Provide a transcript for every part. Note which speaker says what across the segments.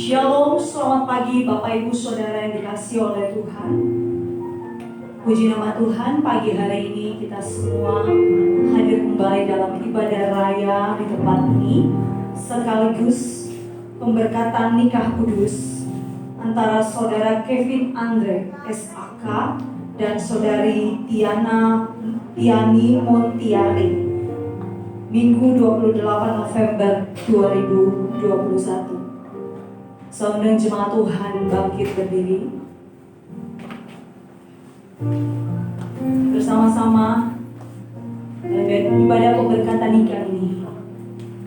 Speaker 1: Shalom, selamat pagi Bapak Ibu Saudara yang dikasihi oleh Tuhan. Puji nama Tuhan, pagi hari ini kita semua hadir kembali dalam ibadah raya di tempat ini, sekaligus pemberkatan nikah kudus antara Saudara Kevin Andre SAK dan Saudari Tiani Montiari, Minggu 28 November 2021. Seundang jemaat Tuhan bangkit berdiri bersama-sama dalam ibadah pemberkatan nikah ini.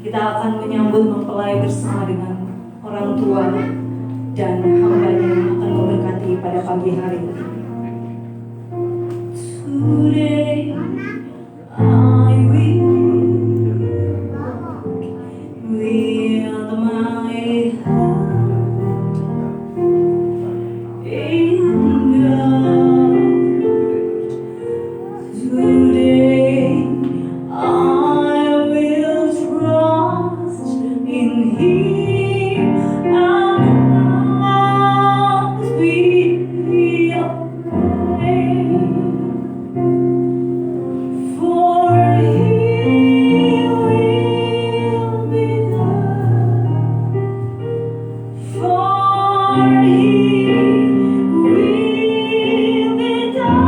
Speaker 1: Kita akan menyambut mempelai bersama dengan orang tua dan hambanya yang akan memberkati pada pagi hari ini. Today I will wield my hand in God. Today I will trust in Him and not be afraid. For He will be there. For He will be there.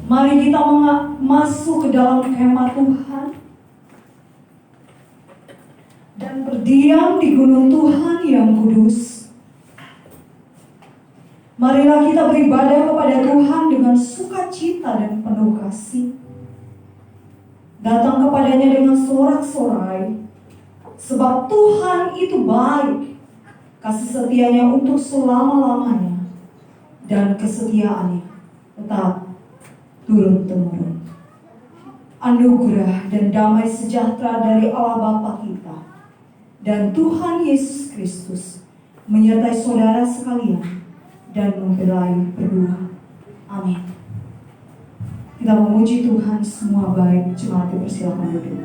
Speaker 1: Mari kita masuk ke dalam kemah Tuhan dan berdiam di gunung Tuhan yang kudus. Marilah kita beribadah kepada Tuhan dengan sukacita dan penuh kasih. Datang kepadanya dengan sorak-sorai, sebab Tuhan itu baik, kasih setianya untuk selama-lamanya, dan kesetiaannya tetap turun-temurun. Anugerah dan damai sejahtera dari Allah Bapa kita dan Tuhan Yesus Kristus menyertai saudara sekalian dan membelai berdua. Amin. Kita memuji Tuhan, semua baik. Jemaat dipersilakan duduk.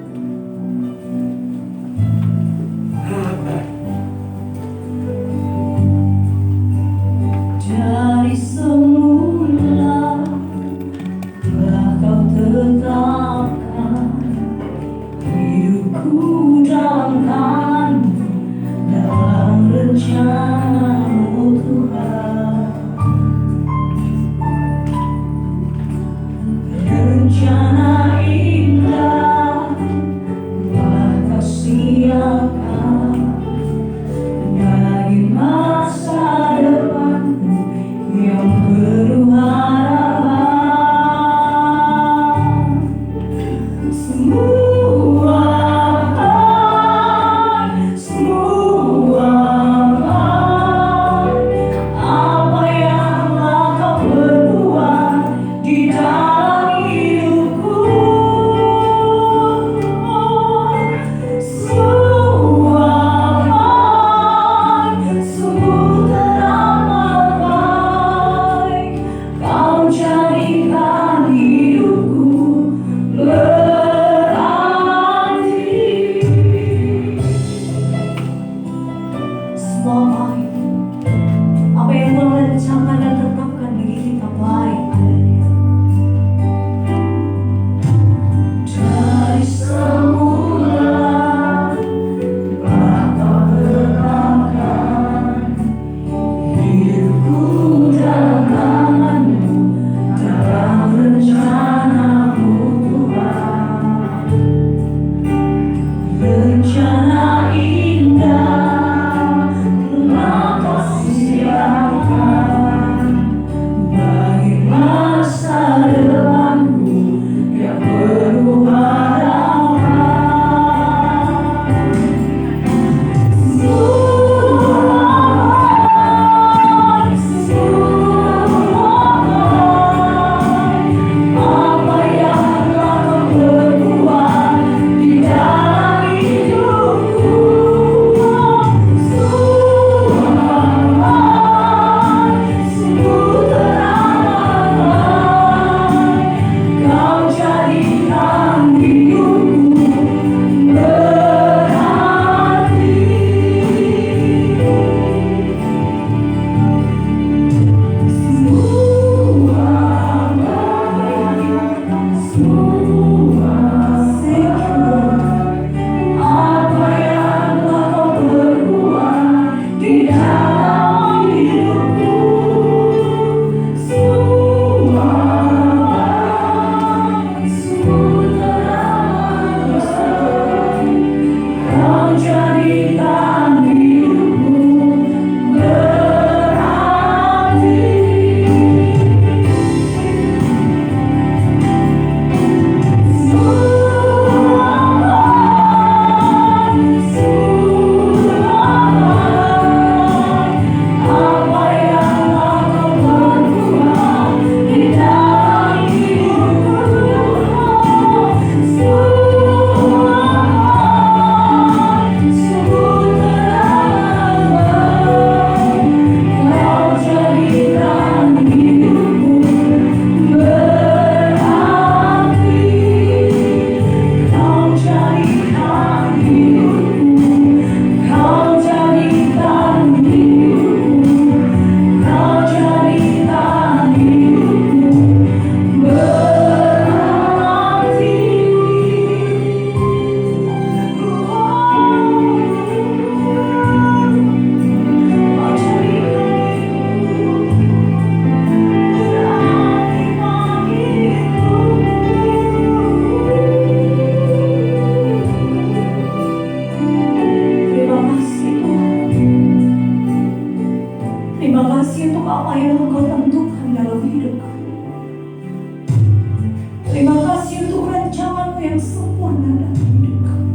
Speaker 1: yang sempurna dalam hidup kami.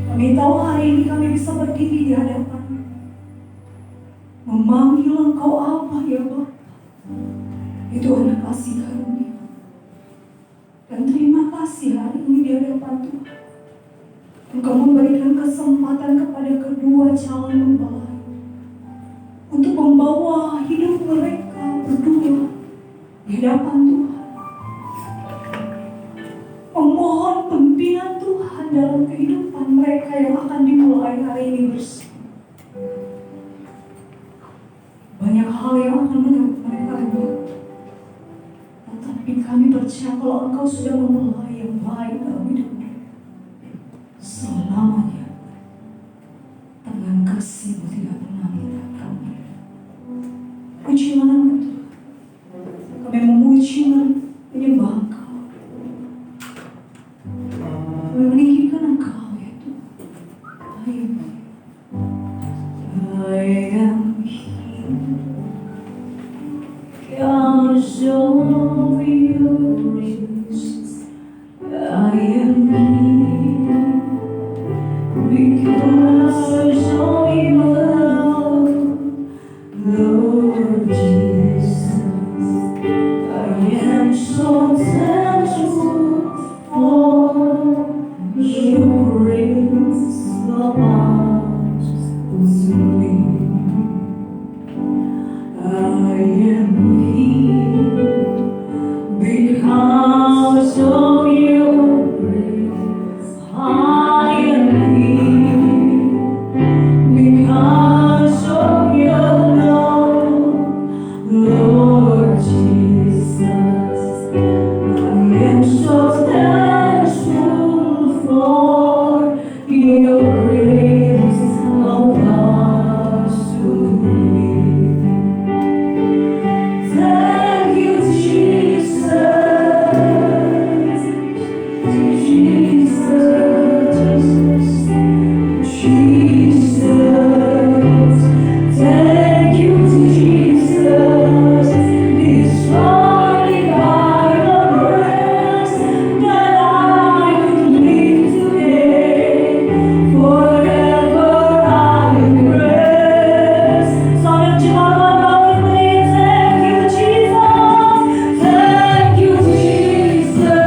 Speaker 1: Kami tahu hari ini kami bisa berdiri di hadapan, memanggil Engkau apa ya Bapa. Itu anak kasih karunia. Dan terima kasih hari ini di hadapan Tuhan, Engkau memberikan kesempatan kepada kedua calon mempelai untuk membawa hidup mereka berdua di hadapan Tuhan, memohon pimpinan Tuhan dalam kehidupan mereka yang akan dimulai hari ini bersama. Banyak hal yang akan menurut mereka lewati, tetapi kami percaya kalau Engkau sudah memulai yang baik dalam hidup mereka selamanya. Tangan kasih-Mu tidak pernah meninggalkan mereka. Puji nama Tuhan. Kami memuji menyembah Engkau. Kami meninggikan Engkau ya Tuhan. I am here because of your grace. I am here because of your love, Lord Jesus. I am so thankful for your grace abounds to me. I am here because of your grace. I am here because of your love, Lord Jesus. I am so thankful for your grace abounds to me. Thank you, Jesus. Thank you, Jesus. This morning I am blessed that I could live today. Forever I will praise. Sampai jumpa lagi. Thank you, Jesus. Thank you, Jesus.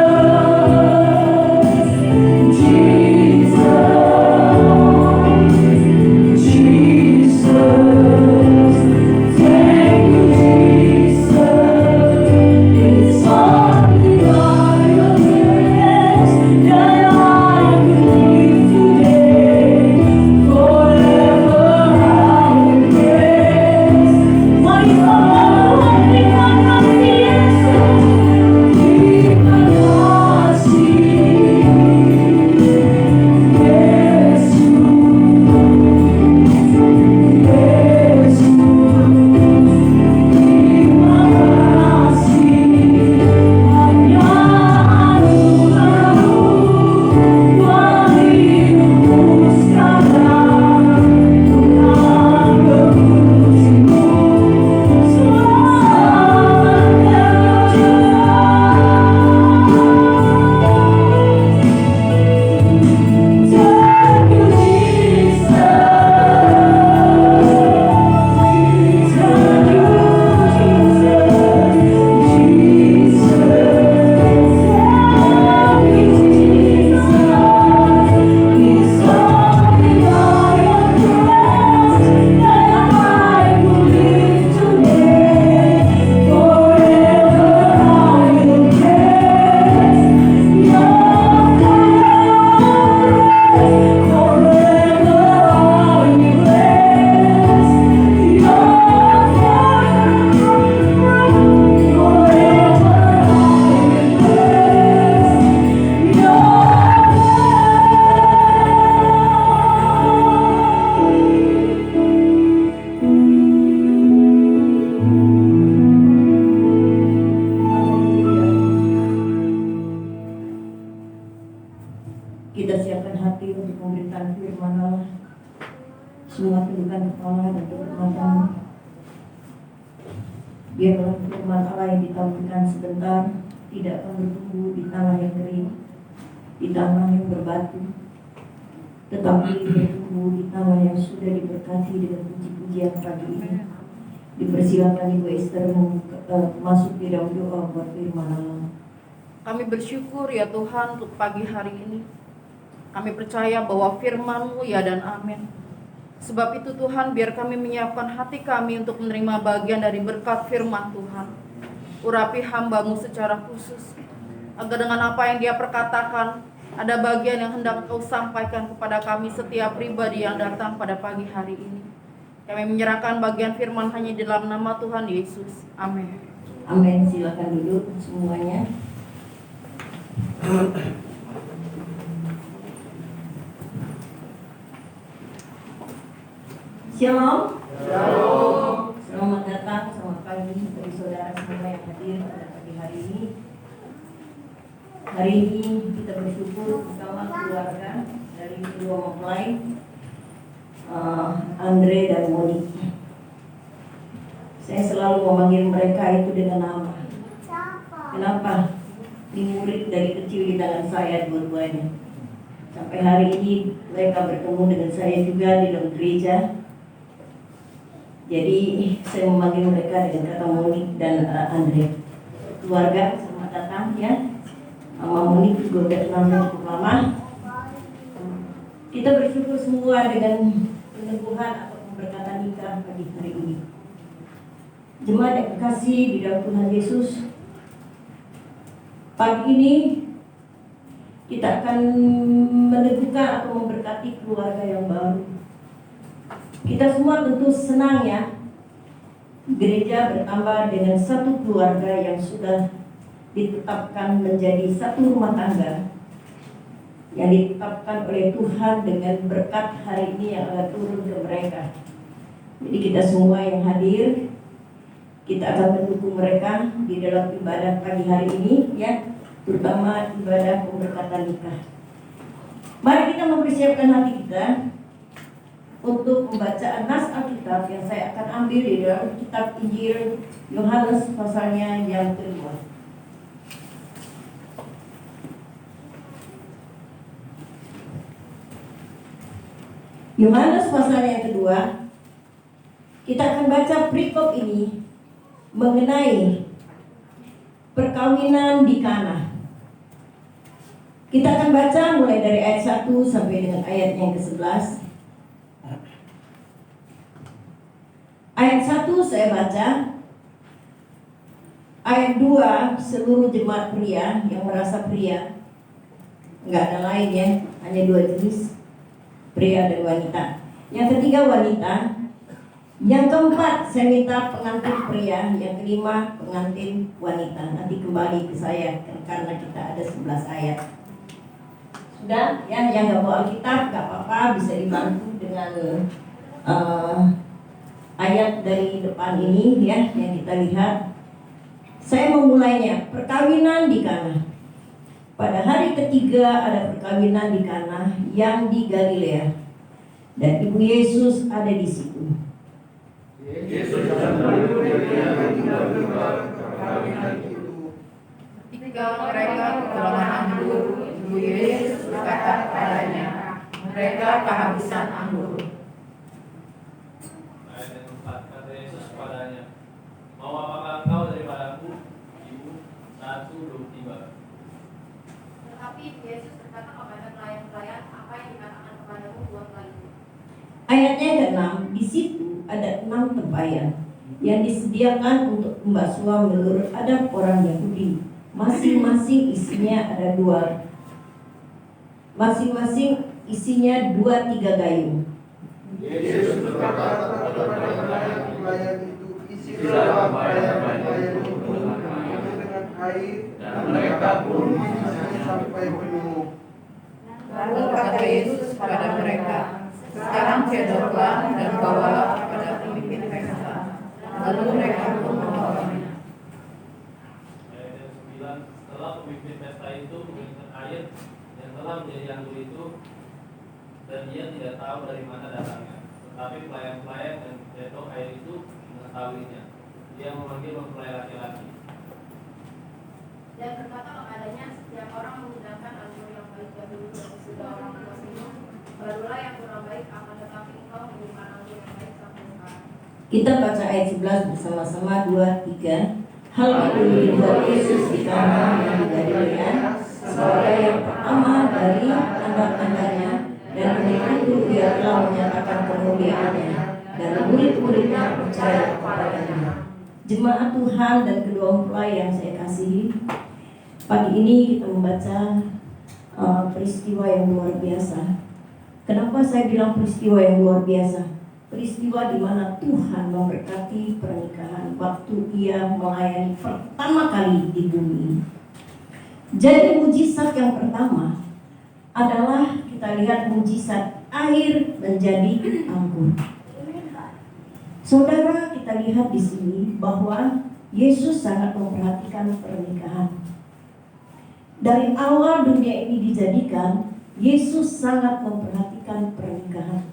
Speaker 1: Kita siapkan hati untuk pemberitaan firman Allah. Semua tundukkan kepala dan tutup mata. Biarlah firman Allah yang ditampilkan sebentar
Speaker 2: tidak akan bertumbuh di tanah yang kering, di tanah yang berbatu, tetapi bertumbuh di tanah yang sudah diberkati dengan puji-pujian pagi ini. Dipersilakan Ibu Esther masuk di dalam doa buat firman Allah.
Speaker 3: Kami bersyukur ya Tuhan untuk pagi hari ini. Kami percaya bahwa firman-Mu ya dan amin. Sebab itu Tuhan, biar kami menyiapkan hati kami untuk menerima bagian dari berkat firman Tuhan. Urapi hamba-Mu secara khusus, agar dengan apa yang dia perkatakan, ada bagian yang hendak Kau sampaikan kepada kami setiap pribadi yang datang pada pagi hari ini. Kami menyerahkan bagian firman hanya di dalam nama Tuhan Yesus. Amin.
Speaker 2: Amin. Silakan duduk semuanya. Shalom. Shalom. Selamat datang, selamat pagi bagi saudara semua yang hadir pada pagi hari ini. Hari ini kita bersyukur bersama keluarga dari kedua mempelai, Andre dan Monique. Saya selalu memanggil mereka itu dengan nama. Kenapa? Ini murid dari kecil di tangan saya dua-duanya. Sampai hari ini mereka bertemu dengan saya juga di dalam gereja. Jadi saya memanggil mereka dengan kata Monique dan Andre. Keluarga, selamat datang ya. Mama Monique juga udah kenal saya cukup lama. Kita bersyukur semua dengan peneguhan atau pemberkatan nikah pagi hari ini. Jemaat yang kekasih di dalam Tuhan Yesus, pagi ini kita akan meneguhkan atau memberkati keluarga yang baru. Kita semua tentu senang ya, gereja bertambah dengan satu keluarga yang sudah ditetapkan menjadi satu rumah tangga yang ditetapkan oleh Tuhan dengan berkat hari ini yang akan turun ke mereka. Jadi kita semua yang hadir, kita akan mendukung mereka di dalam ibadah pagi hari ini ya, terutama ibadah pemberkatan nikah. Mari kita mempersiapkan hati kita untuk pembacaan nas Alkitab yang saya akan ambil di dalam kitab Injil Yohanes pasalnya yang kedua. Yohanes pasal yang kedua, kita akan baca perikop ini mengenai perkawinan di Kana. Kita akan baca mulai dari ayat 1 sampai dengan ayat yang ke-11. Ayat 1 saya baca. Ayat 2 seluruh jemaat pria yang merasa pria. Enggak ada lain ya, hanya dua jenis, pria dan wanita. Yang ketiga wanita. Yang keempat saya minta pengantin pria. Yang kelima pengantin wanita. Nanti kembali ke saya karena kita ada 11 ayat. Sudah ya, yang nggak bawa Alkitab nggak apa-apa, bisa dibantu dengan ayat dari depan ini ya yang kita lihat. Saya memulainya. Perkawinan di Kana. Pada hari ketiga ada perkawinan di Kana yang di Galilea, dan Ibu Yesus ada di situ.
Speaker 3: Ketika mereka kekurangan anggur, Ibu Yesus berkata kepadanya, mereka kehabisan anggur.
Speaker 4: Ayat yang keempat, kata Yesus kepadanya, mau apakah engkau daripadaku, Ibu? Saatku belum tiba.
Speaker 5: Tetapi Yesus berkata kepada pelayan-pelayan, apa yang dikatakan kepadamu, buatlah itu.
Speaker 2: Ayatnya ke-6, di situ ada 6 tempayan yang disediakan untuk pembasuhan menurut adat orang Yahudi. Masing-masing isinya ada 2. Masing-masing isinya 2-3 gayung.
Speaker 6: Yesus berkata kepada pelayan itu, isilah tempayan-tempayan itu dengan air, dan mereka pun mengisinya sampai penuh.
Speaker 3: Lalu kata Yesus kepada mereka, sekarang cedoklah dan bawalah kepada pemimpin pesta. Lalu mereka pun membawanya.
Speaker 4: Ayat yang 9, setelah pemimpin pesta itu menginginkan air yang telah menjadi anggur itu, dan dia tidak tahu dari mana datangnya. Tetapi pelayan-pelayan yang cedok air itu mengetahuinya. Dia memanggil mempelai laki-laki.
Speaker 5: Dan berkata kepadanya, setiap orang menggunakan anggur yang baik dahulu dan sesudah orang tua minum, barulah yang kurang baik, akan tetapi engkau menyimpan anggur yang baik sampai sekarang.
Speaker 2: Kita baca ayat 11 bersama-sama, 2, 3. Hal itu dibuat Yesus di Kana di Galilea sebagai yang pertama dari tanda-tandanya, dan dengan itu dia telah menyatakan kemuliaannya, dan murid-muridnya percaya kepadanya. Jemaat Tuhan dan kedua mempelai yang saya kasihi, pagi ini kita membaca peristiwa yang luar biasa. Kenapa saya bilang peristiwa yang luar biasa? Peristiwa di mana Tuhan memberkati pernikahan waktu Ia melayani pertama kali di bumi. Jadi mujizat yang pertama adalah kita lihat mujizat air menjadi anggur. Saudara, kita lihat di sini bahwa Yesus sangat memperhatikan pernikahan. Dari awal dunia ini dijadikan, Yesus sangat memperhatikan pernikahan.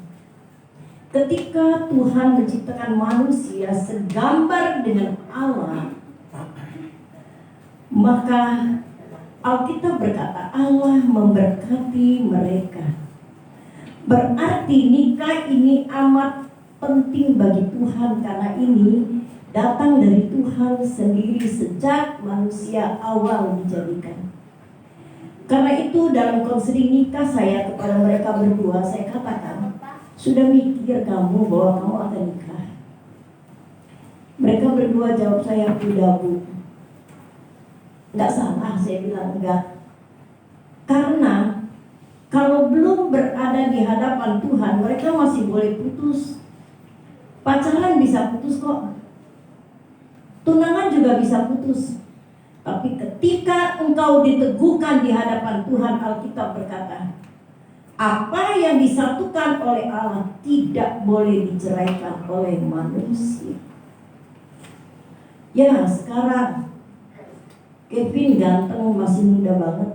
Speaker 2: Ketika Tuhan menciptakan manusia segambar dengan Allah, maka Alkitab berkata Allah memberkati mereka. Berarti nikah ini amat penting bagi Tuhan, karena ini datang dari Tuhan sendiri sejak manusia awal dijadikan. Karena itu dalam konseling nikah saya kepada mereka berdua, saya katakan, sudah mikir kamu bahwa kamu akan nikah? Mereka berdua jawab saya, udah Bu. Enggak salah, saya bilang enggak. Karena kalau belum berada di hadapan Tuhan, mereka masih boleh putus. Pacaran bisa putus kok. Tunangan juga bisa putus. Tapi ketika engkau diteguhkan di hadapan Tuhan, Alkitab berkata, apa yang disatukan oleh Allah tidak boleh diceraikan oleh manusia. Ya, sekarang Kevin ganteng, masih muda banget.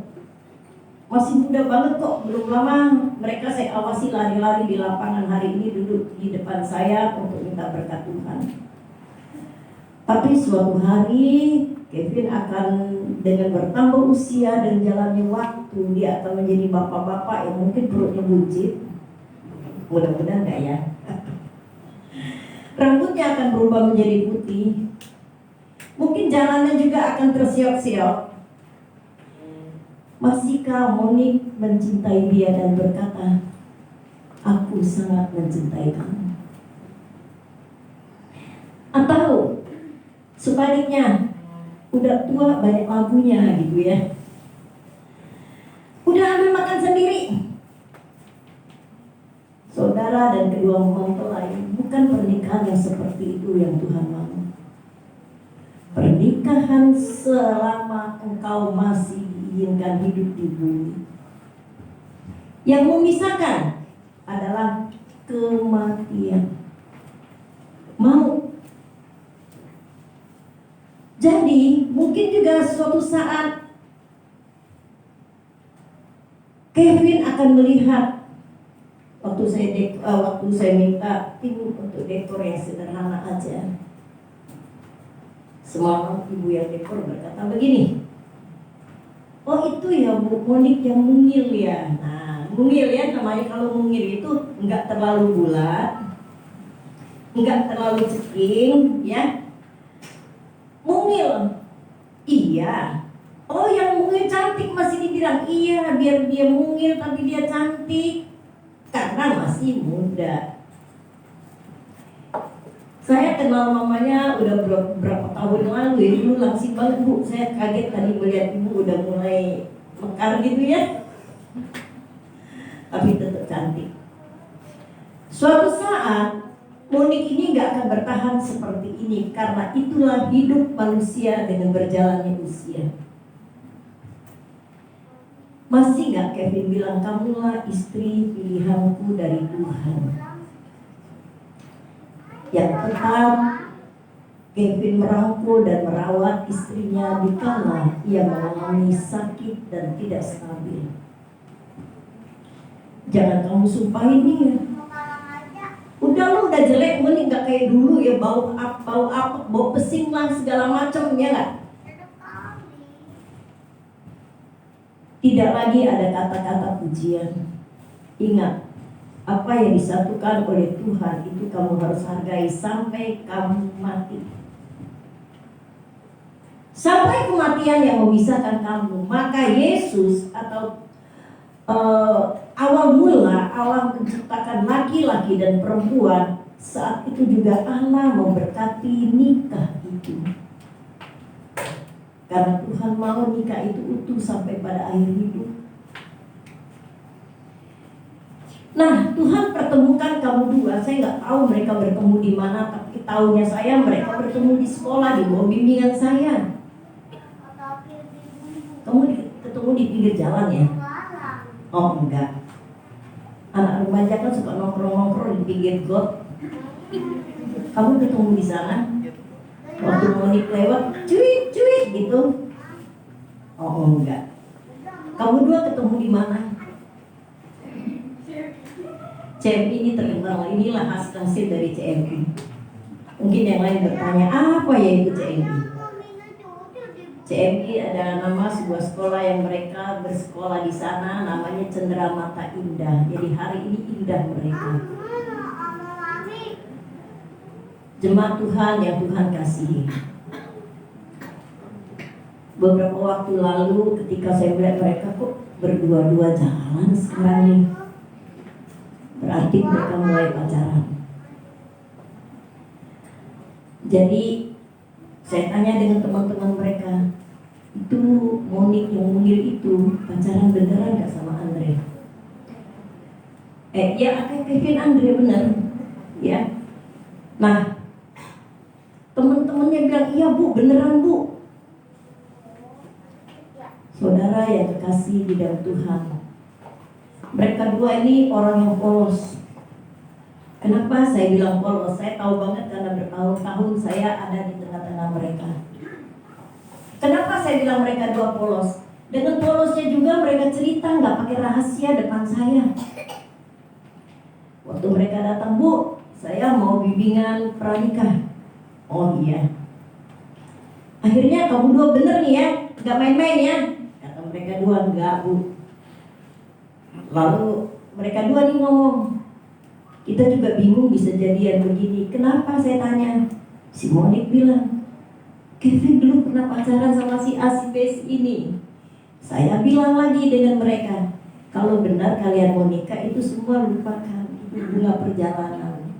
Speaker 2: Masih muda banget kok. Belum lama mereka saya awasi lari-lari di lapangan hari ini, duduk di depan saya untuk minta berkat Tuhan. Tapi suatu hari Kevin akan dengan bertambah usia dan jalannya waktu, dia akan menjadi bapak-bapak yang mungkin perutnya buncit. Mudah-mudahan enggak ya. Rambutnya akan berubah menjadi putih. Mungkin jalannya juga akan tersiok-siok. Masihkah Monik mencintai dia dan berkata, aku sangat mencintai kamu? Atau sebaliknya, udah tua banyak lagunya gitu ya, udah ambil makan sendiri. Saudara dan kedua mempelai, bukan pernikahan yang seperti itu yang Tuhan mau. Pernikahan selama engkau masih diizinkan hidup di bumi. Yang memisahkan adalah kematian. Mau. Jadi mungkin juga suatu saat Kevin akan melihat waktu saya minta tim untuk dekor yang sederhana aja. Semua ibu yang dekor berkata begini, oh itu ya Bu Monik yang mungil ya. Nah, mungil ya namanya, kalau mungil itu enggak terlalu bulat, enggak terlalu ceking ya. Mungil, iya. Oh yang mungil cantik masih dibilang iya, biar dia mungil tapi dia cantik karena masih muda. Saya kenal mamanya udah berapa tahun lalu ya, dulu langsing banget Bu. Saya kaget tadi melihat ibu udah mulai mekar gitu ya, tapi tetap cantik. Suatu saat Monik ini gak akan bertahan seperti ini, karena itulah hidup manusia dengan berjalannya usia. Masih gak Kevin bilang, kamulah istri pilihanku dari Tuhan. Yang tetap Kevin merangkul dan merawat istrinya di kala ia mengalami sakit dan tidak stabil. Jangan kamu sumpahin dia. Udah lu udah jelek, mending gak kayak dulu ya, bau apa, bau pesing lah segala macam ya gak? Tidak lagi ada kata-kata pujian. Ingat, apa yang disatukan oleh Tuhan itu kamu harus hargai sampai kamu mati. Sampai kematian yang memisahkan kamu. Maka Yesus atau awal mula Allah menciptakan laki-laki dan perempuan, saat itu juga Allah memberkati nikah itu. Karena Tuhan mau nikah itu utuh sampai pada akhir hidup. Nah, Tuhan pertemukan kamu dua. Saya nggak tahu mereka bertemu di mana, tapi tahunya saya mereka bertemu di sekolah, di bawah bimbingan saya. Kamu ketemu di pinggir jalan ya? Oh enggak. Anak remaja kan suka nongkrong-nongkrong di pinggir got. Kamu ketemu di sana? Waktu Monik lewat, cuit gitu. Oh enggak. Kamu dua ketemu di mana? CMI ini terkenal, inilah hasil dari CMI. Mungkin yang lain bertanya, apa ya itu CMI? CMI adalah nama sebuah sekolah yang mereka bersekolah di sana, namanya Cenderamata Indah. Jadi hari ini indah mereka. Jemaat Tuhan yang Tuhan kasihi. Beberapa waktu lalu ketika saya melihat mereka kok berdua-dua jalan sekarang nih, berarti mereka mulai pacaran. Jadi saya tanya dengan teman-teman mereka, itu Monik yang mungil itu pacaran beneran gak sama Andre? Ya Kevin Andre bener, ya. Nah, teman-temannya bilang iya bu, beneran bu. Saudara yang kekasih di dalam Tuhan, mereka dua ini orang yang polos. Kenapa saya bilang polos? Saya tahu banget karena bertahun-tahun saya ada di tengah-tengah mereka. Kenapa saya bilang mereka dua polos? Dengan polosnya juga mereka cerita nggak pakai rahasia depan saya. Waktu mereka datang, bu, saya mau bimbingan pranikah. Oh iya. Akhirnya kamu dua bener nih ya, nggak main-main ya? Kata mereka dua, enggak bu. Lalu mereka dua nih ngomong, kita juga bingung bisa jadian begini. Kenapa saya tanya? Si Monik bilang, Kevin dulu pernah pacaran sama si A, si B, si ini. Saya bilang lagi dengan mereka, kalau benar kalian mau nikah itu semua lupakan, itu bunga perjalanan.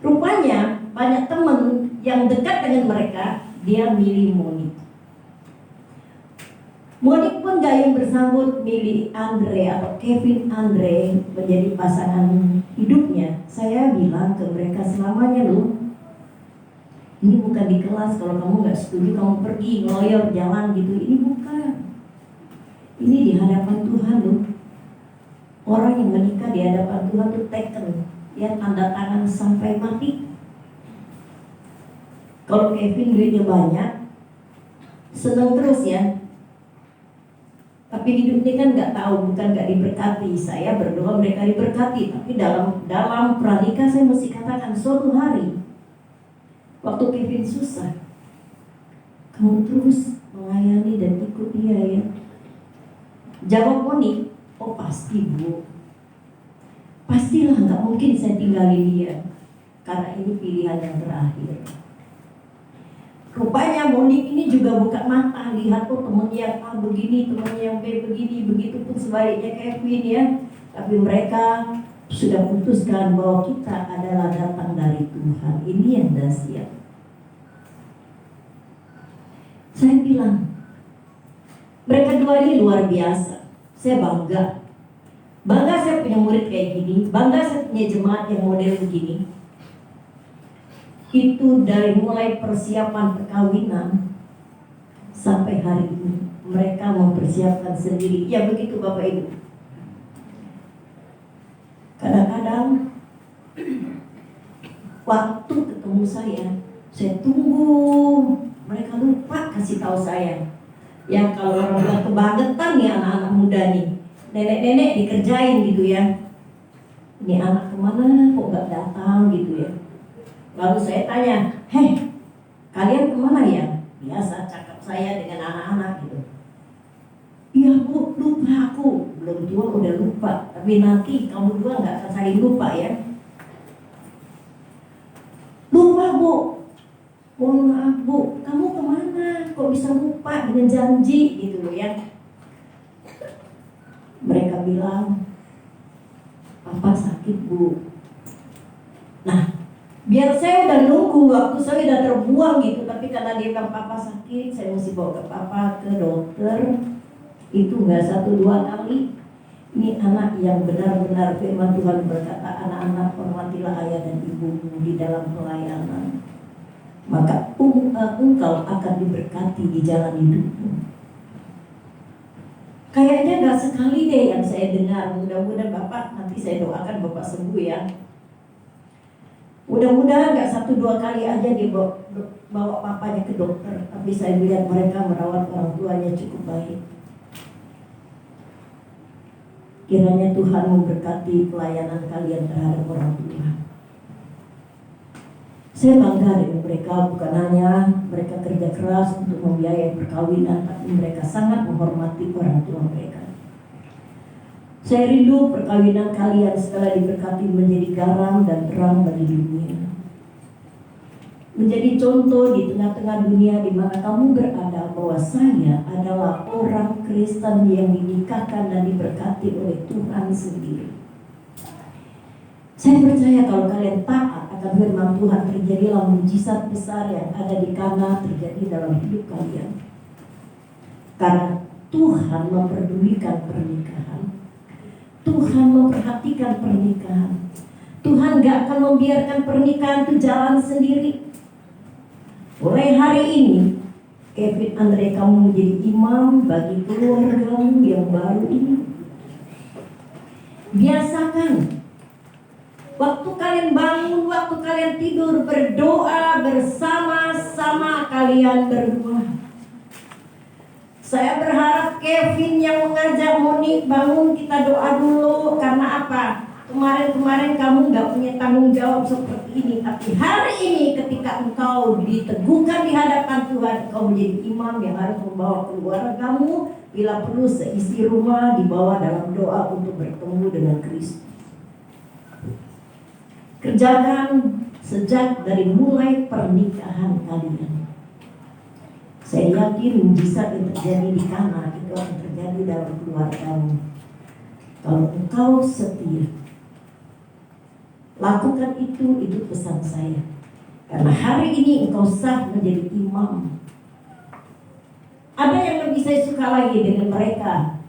Speaker 2: Rupanya banyak teman yang dekat dengan mereka, dia milih Monik. Monik pun gak yang bersambut milih Andre atau Kevin Andre menjadi pasangan hidupnya. Saya bilang ke mereka selamanya loh, ini bukan di kelas, kalau kamu gak setuju kamu pergi ngeloyor jalan gitu. Ini bukan. Ini di hadapan Tuhan loh. Orang yang menikah di hadapan Tuhan tuh taken, ya tanda tangan sampai mati. Kalau Kevin duitnya banyak, seneng terus ya. Tapi hidup ini kan nggak tahu, bukan nggak diberkati. Saya berdoa mereka diberkati, tapi dalam pranikah saya mesti katakan suatu hari, waktu Kevin susah, kamu terus melayani dan ikut dia ya. Jawab Monik, oh pasti bu, pastilah nggak mungkin saya tinggalin dia, karena ini pilihan yang terakhir. Rupanya Monik ini juga buka mata, lihat tuh temennya yang A begini, temennya yang B begini, begitu pun sebaliknya Kevin ya. Tapi mereka sudah putuskan bahwa kita adalah datang dari Tuhan. Ini yang dahsyat. Saya bilang, mereka dua ini luar biasa. Saya bangga. Bangga saya punya murid kayak gini, bangga saya punya jemaat yang model begini. Itu dari mulai persiapan perkawinan sampai hari ini mereka mempersiapkan sendiri. Ya begitu Bapak Ibu. Kadang-kadang waktu ketemu saya tunggu, mereka lupa kasih tahu saya. Ya kalau orang bilang kebangetan nih anak-anak muda nih, nenek-nenek dikerjain gitu ya. Ini anak kemana kok gak datang gitu ya. Lalu saya tanya, kalian kemana ya? Biasa cakap saya dengan anak-anak gitu. Iya Bu, lupa aku. Belum tua udah lupa, tapi nanti kamu dua nggak akan saling lupa ya. Lupa Bu, mohon maaf Bu, kamu kemana? Kok bisa lupa dengan janji gitu loh ya. Mereka bilang, Papa sakit Bu. Nah, biar saya udah nunggu, waktu saya udah terbuang gitu. Tapi karena dia bilang Papa sakit, saya mesti bawa ke Papa ke dokter. Itu nggak 1-2 kali. Ini anak yang benar-benar firman Tuhan berkata, anak-anak hormatilah ayah dan ibumu di dalam pelayanan, maka engkau akan diberkati di jalan hidupmu. Kayaknya nggak sekali deh yang saya dengar. Mudah-mudahan Bapak, nanti saya doakan Bapak sembuh ya. Mudah-mudahan nggak 1-2 kali aja dia bawa papanya ke dokter. Tapi saya lihat mereka merawat orang tuanya cukup baik. Kiranya Tuhan memberkati pelayanan kalian terhadap orang tua. Saya bangga dengan mereka, bukan hanya mereka kerja keras untuk membiayai perkawinan, tapi mereka sangat menghormati orang tua mereka. Saya rindu perkawinan kalian setelah diberkati menjadi garam dan terang bagi dunia. Menjadi contoh di tengah-tengah dunia di mana kamu berada bahwa saya adalah orang Kristen yang dinikahkan dan diberkati oleh Tuhan sendiri. Saya percaya kalau kalian taat akan firman Tuhan, terjadilah mujizat besar yang ada di Kana terjadi dalam hidup kalian. Karena Tuhan memperdulikan pernikahan. Tuhan memperhatikan pernikahan. Tuhan gak akan membiarkan pernikahan itu jalan sendiri. Mulai hari ini, Kevin Andre, kamu menjadi imam bagi keluargamu yang baru ini. Biasakan waktu kalian bangun, waktu kalian tidur, berdoa bersama-sama kalian berdua. Saya berharap Kevin yang mengajak Monique bangun, kita doa dulu. Karena apa? Kemarin-kemarin kamu gak punya tanggung jawab seperti ini. Tapi hari ini ketika engkau diteguhkan di hadapan Tuhan, engkau menjadi imam yang harus membawa keluargamu, bila perlu seisi rumah dibawa dalam doa untuk bertemu dengan Kristus. Kerjakan sejak dari mulai pernikahan kalian. Saya yakin mujizat yang terjadi di Kana itu akan terjadi dalam keluargamu. Kalau engkau setia, lakukan itu pesan saya. Karena hari ini engkau sah menjadi imam. Ada yang lebih saya suka lagi dengan mereka.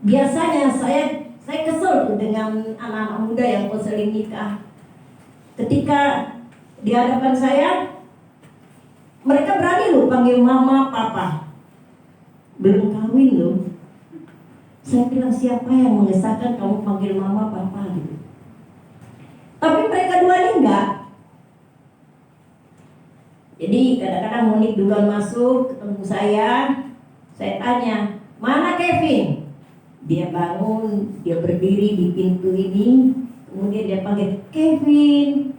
Speaker 2: Biasanya saya kesel tuh dengan anak-anak muda yang konseling nikah. Ketika di hadapan saya, mereka berani loh panggil mama, papa. Belum kawin loh. Saya bilang, siapa yang mengesahkan kamu panggil mama, papa gitu. Tapi mereka dua ini enggak. Jadi kadang-kadang Monique duluan masuk ketemu saya tanya, mana Kevin? Dia bangun, dia berdiri di pintu ini, kemudian dia panggil, Kevin,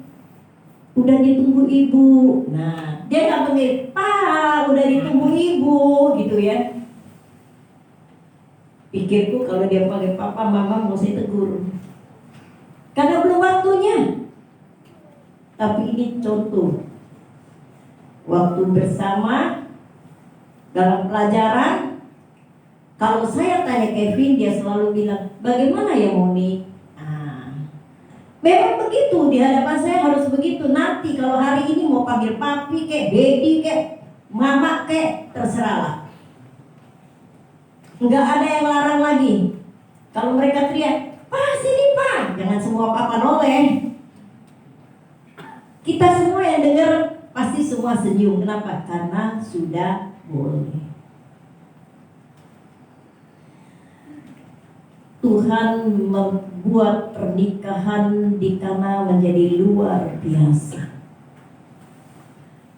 Speaker 2: udah ditunggu ibu. Nah, dia nggak panggil, Pak, udah ditunggu ibu, gitu ya. Pikirku kalau dia panggil papa, mama mau saya tegur. Karena belum waktunya. Tapi ini contoh. Waktu bersama dalam pelajaran, kalau saya tanya Kevin, dia selalu bilang, bagaimana ya Moni? Memang begitu, di hadapan saya harus begitu. Nanti kalau hari ini mau panggil papi kek, baby kek, mama kek, terserahlah. Enggak ada yang larang lagi. Kalau mereka teriak, Pak sini Pak, jangan semua papa noleh. Kita semua yang dengar pasti semua senyum. Kenapa? Karena sudah boleh. Tuhan membuat pernikahan di Kana menjadi luar biasa.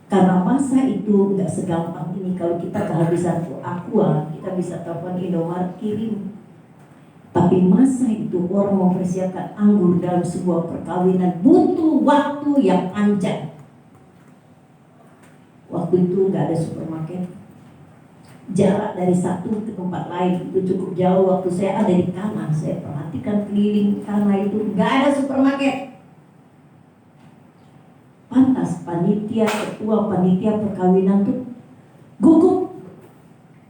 Speaker 2: Karena masa itu nggak segampang ini. Kalau kita kehabisan aqua, kita bisa telepon Indomaret kirim. Tapi masa itu orang mempersiapkan anggur dalam sebuah perkawinan butuh waktu yang panjang. Waktu itu nggak ada supermarket, Jarak dari satu ke tempat lain itu cukup jauh. Waktu saya ada di Kana, saya perhatikan keliling Kana itu nggak ada supermarket. Pantas panitia, ketua panitia perkawinan tuh gugup.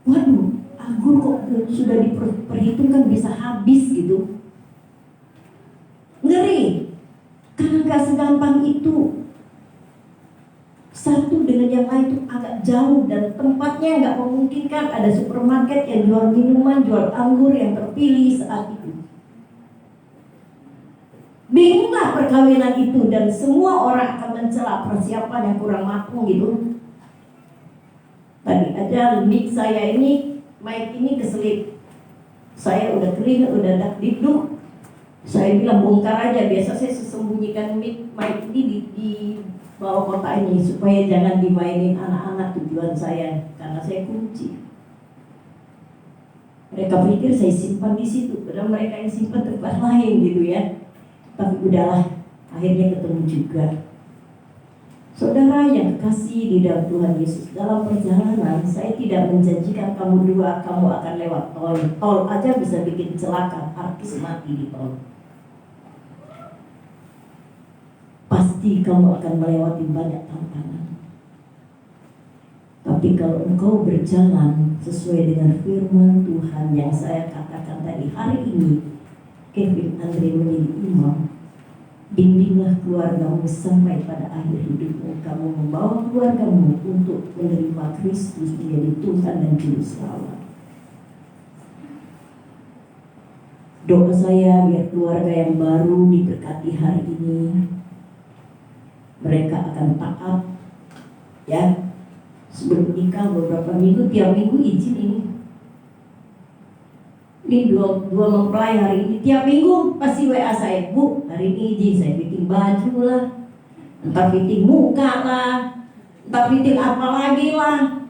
Speaker 2: Waduh, anggur kok sudah diperhitungkan bisa habis gitu. Ngeri, karena nggak segampang itu. Satu dengan yang lain itu agak jauh dan tempatnya nggak memungkinkan ada supermarket yang jual minuman, jual anggur yang terpilih saat itu. Bingunglah perkawinan itu dan semua orang akan mencela persiapan yang kurang matang gitu. Tadi aja mic saya ini, mic ini keselip. Saya udah kering, udah dakdikduk. Saya bilang bongkar aja, biasa saya sembunyikan mic ini di bawah kotak ini supaya jangan dimainin anak-anak, tujuan saya karena saya kunci. Mereka pikir saya simpan di situ, padahal mereka yang simpan tempat lain gitu ya. Tapi udahlah, akhirnya ketemu juga. Saudara yang kekasih di dalam Tuhan Yesus, dalam perjalanan saya tidak menjanjikan kamu dua kamu akan lewat tol. Tol aja bisa bikin celaka, artis mati di tol. Pasti kamu akan melewati banyak tantangan. Tapi kalau engkau berjalan sesuai dengan firman Tuhan yang saya katakan tadi, hari ini Kevin Andre menjadi imam. Bimbinglah keluargamu sampai pada akhir hidupmu. Kamu membawa keluargamu untuk menerima Kristus menjadi Tuhan dan Juru Selamat. Doa saya biar keluarga yang baru diberkati hari ini. Mereka akan taat, ya. Sebelum nikah beberapa minggu, tiap minggu izin ini. Ini dua mempelai hari ini, tiap minggu pasti WA saya, Bu, hari ini izin saya fitting baju lah, entah fitting muka lah, entah fitting apa lagi lah.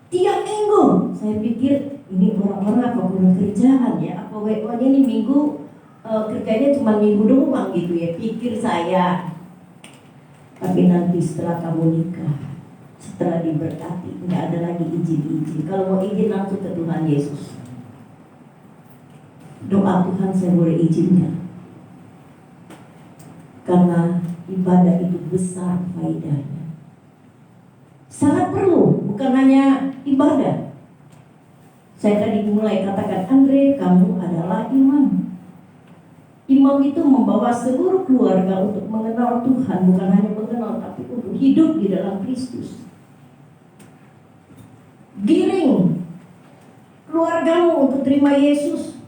Speaker 2: Tiap minggu, saya pikir ini orang-orang apa kurang kerjaan ya, apa WA-nya ini minggu kerjanya cuma minggu doang gitu ya, pikir saya. Tapi nanti setelah kamu nikah, setelah diberkati, nggak ada lagi izin-izin. Kalau mau izin langsung ke Tuhan Yesus. Doa Tuhan saya boleh izinnya. Karena ibadah itu besar faedahnya. Sangat perlu, bukan hanya ibadah. Saya tadi mulai katakan, Andre, kamu adalah imam. Imam itu membawa seluruh keluarga untuk mengenal Tuhan, bukan hanya mengenal, tapi untuk hidup di dalam Kristus. Giring keluargamu untuk terima Yesus,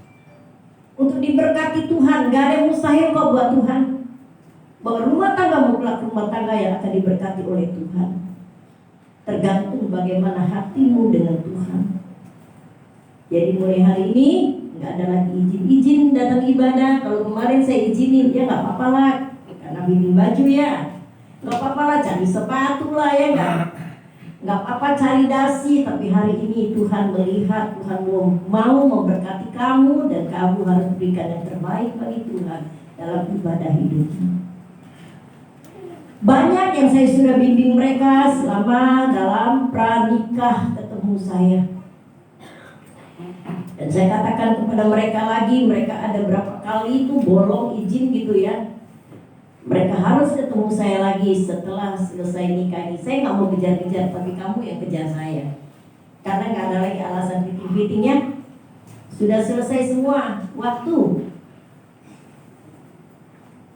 Speaker 2: untuk diberkati Tuhan. Gak ada yang mustahil kok buat Tuhan. Bahwa rumah tanggamu kelak rumah tangga yang akan diberkati oleh Tuhan. Tergantung bagaimana hatimu dengan Tuhan. Jadi mulai hari ini nggak ada lagi izin datang ibadah. Kalau kemarin saya izinin, ya nggak apa-apa lah, karena bimbing baju ya, nggak apa-apa lah, cari sepatu lah ya, nggak apa-apa cari dasi. Tapi hari ini Tuhan melihat, Tuhan mau memberkati kamu dan kamu harus berikan yang terbaik bagi Tuhan dalam ibadah hidupmu. Banyak yang saya sudah bimbing mereka selama dalam pranikah ketemu saya. Dan saya katakan kepada mereka lagi, mereka ada berapa kali itu bolong izin gitu ya. Mereka harus ketemu saya lagi setelah selesai nikah ini. Saya nggak mau kejar-kejar, tapi kamu yang kejar saya. Karena nggak ada lagi alasan fitting-fittingnya. Sudah selesai semua waktu.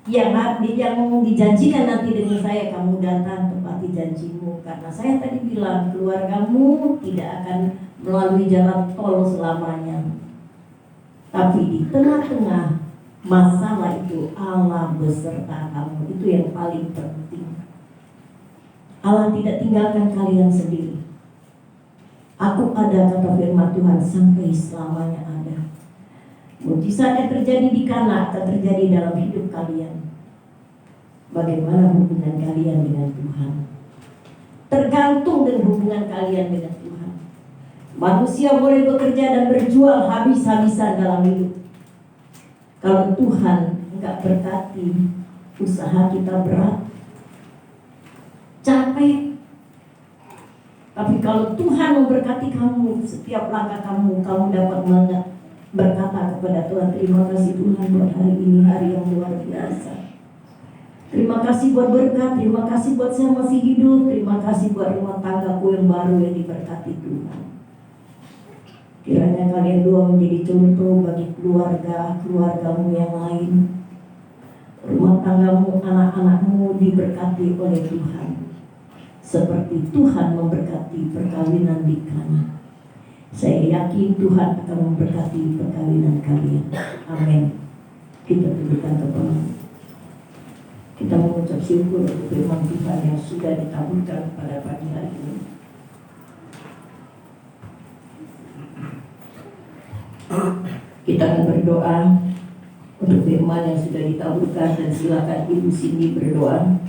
Speaker 2: Yang dijanjikan nanti dengan saya, kamu datang tepati janjimu. Karena saya tadi bilang, keluargamu tidak akan melalui jalan tol selamanya. Tapi di tengah-tengah masalah itu Allah beserta kamu. Itu yang paling penting. Allah tidak tinggalkan kalian sendiri. Aku ada, kata firman Tuhan, sampai selamanya ada. Mujizat yang terjadi di Kana akan terjadi dalam hidup kalian. Bagaimana hubungan kalian dengan Tuhan? Tergantung dengan hubungan kalian dengan Tuhan. Manusia boleh bekerja dan berjuang habis-habisan dalam hidup. Kalau Tuhan enggak berkati, usaha kita berat, capek. Tapi kalau Tuhan memberkati kamu, setiap langkah kamu dapat berkata kepada Tuhan, terima kasih Tuhan buat hari ini, hari yang luar biasa. Terima kasih buat berkat, terima kasih buat saya masih hidup, terima kasih buat rumah tanggaku yang baru yang diberkati Tuhan. Kiranya kalian dua menjadi contoh bagi keluargamu yang lain. Rumah tanggamu, anak-anakmu diberkati oleh Tuhan. Seperti Tuhan memberkati perkawinan di Kana. Saya yakin Tuhan akan memberkati perkawinan kalian. Amin. Kita tundukkan kepala. Kita mengucap syukur untuk firman Tuhan yang sudah ditaburkan pada pagi hari ini. Kita akan berdoa untuk firman yang sudah ditaburkan, dan silakan Ibu Cindy berdoa.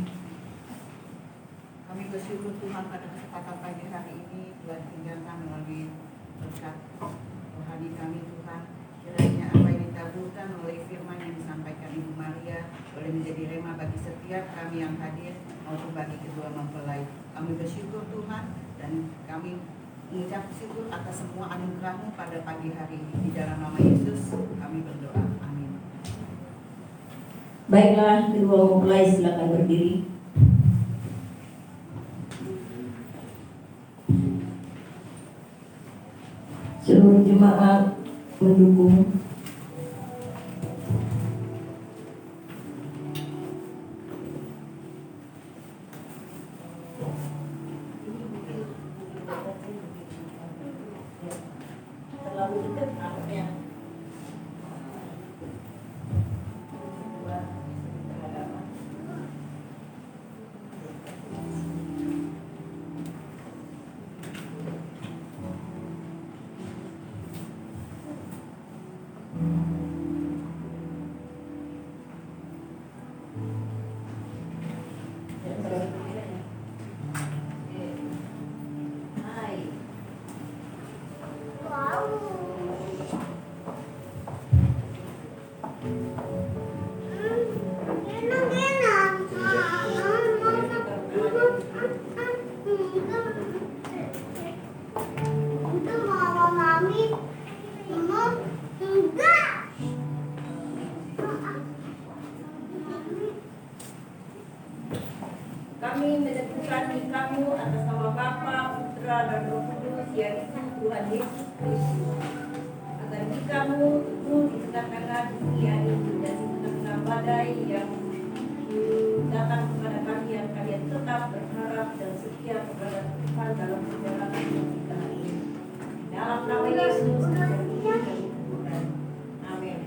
Speaker 7: Kami bersyukur Tuhan pada kesempatan pagi hari ini Tuhan tinggalkan melalui berkat rohani kami Tuhan. Kiranya apa yang ditaburkan oleh firman yang disampaikan Ibu Maria boleh menjadi rema bagi setiap kami yang hadir maupun bagi kedua mempelai. Kami bersyukur Tuhan, dan kami mengucap syukur atas semua anugerah-Mu pada pagi hari ini. Di dalam nama Yesus kami berdoa. Amin.
Speaker 2: Baiklah, kedua mempelai silakan berdiri. Seluruh jemaat mendukung. Terlalu dekat arahnya. Kami menentukan nikahmu atas nama Bapa, Putra, dan Roh Kudus, yaitu Tuhan Yesus Kristus. Agar nikahmu itu di tengah-tengah dunia ini dan di tengah-tengah badai yang datang kepada kalian, kalian tetap berharap dan setia kepada Tuhan dalam perjalanan pernikahan ini. Dalam nama Yesus, kami berdoa. Amin.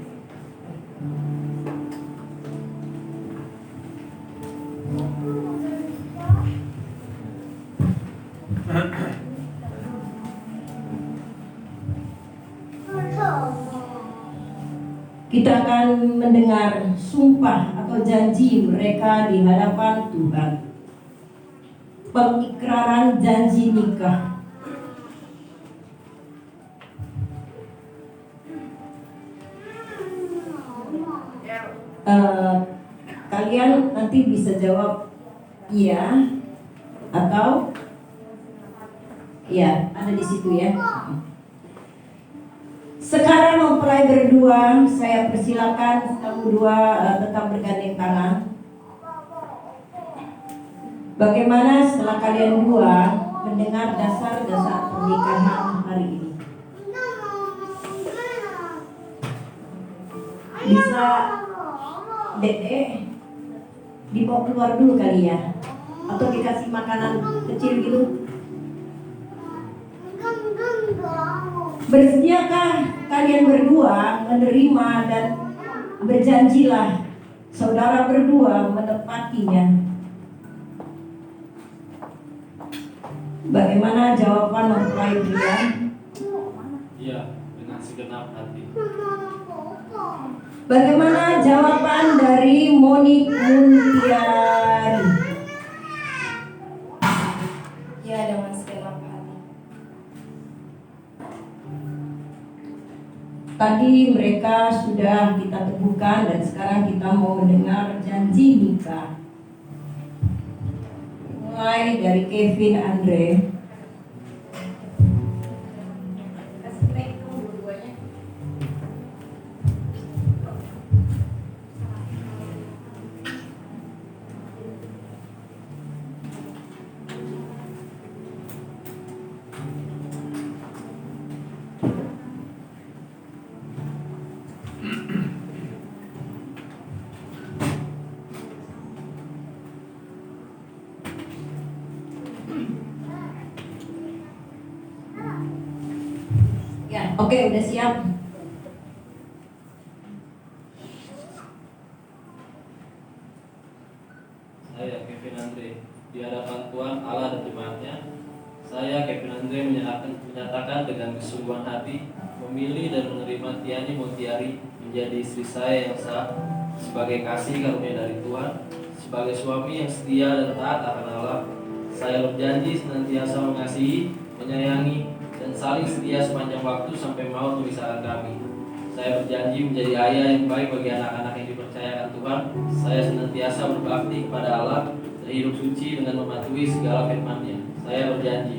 Speaker 2: Kita akan mendengar sumpah atau janji mereka di hadapan Tuhan. Pengikraran janji nikah. Kalian nanti bisa jawab iya atau ya, ada di situ ya. Sekarang mempelai berdua, saya persilakan kamu dua tetap bergandeng tangan. Bagaimana setelah kalian dua mendengar dasar-dasar pernikahan hari ini? Bisa Dede dibawa keluar dulu kali ya, atau dikasih makanan kecil gitu. Bersediakah kalian berdua menerima dan berjanjilah saudara berdua menepatinya? Bagaimana jawaban mempelai pria?
Speaker 4: Iya, dengan segenap hati.
Speaker 2: Bagaimana jawaban dari Monik Muntiari?
Speaker 1: Ya, dengan segenap hati.
Speaker 2: Tadi mereka sudah kita teguhkan dan sekarang kita mau mendengar janji nikah. Mulai dari Kevin Andre. Oke, udah siap.
Speaker 4: Saya Kevin Andre, di hadapan Tuhan Allah dan jemaatnya, saya Kevin Andre menyatakan dengan kesungguhan hati memilih dan menerima Tiani Montiari menjadi istri saya yang sah sebagai kasih karunia dari Tuhan, sebagai suami yang setia dan taat akan Allah. Saya berjanji senantiasa mengasihi, menyayangi, dan saling setia sepanjang waktu sampai maut memisahkan kami. Saya berjanji menjadi ayah yang baik bagi anak-anak yang dipercayakan Tuhan. Saya senantiasa berbakti kepada Allah dan hidup suci dengan mematuhi segala firman-Nya. Saya berjanji.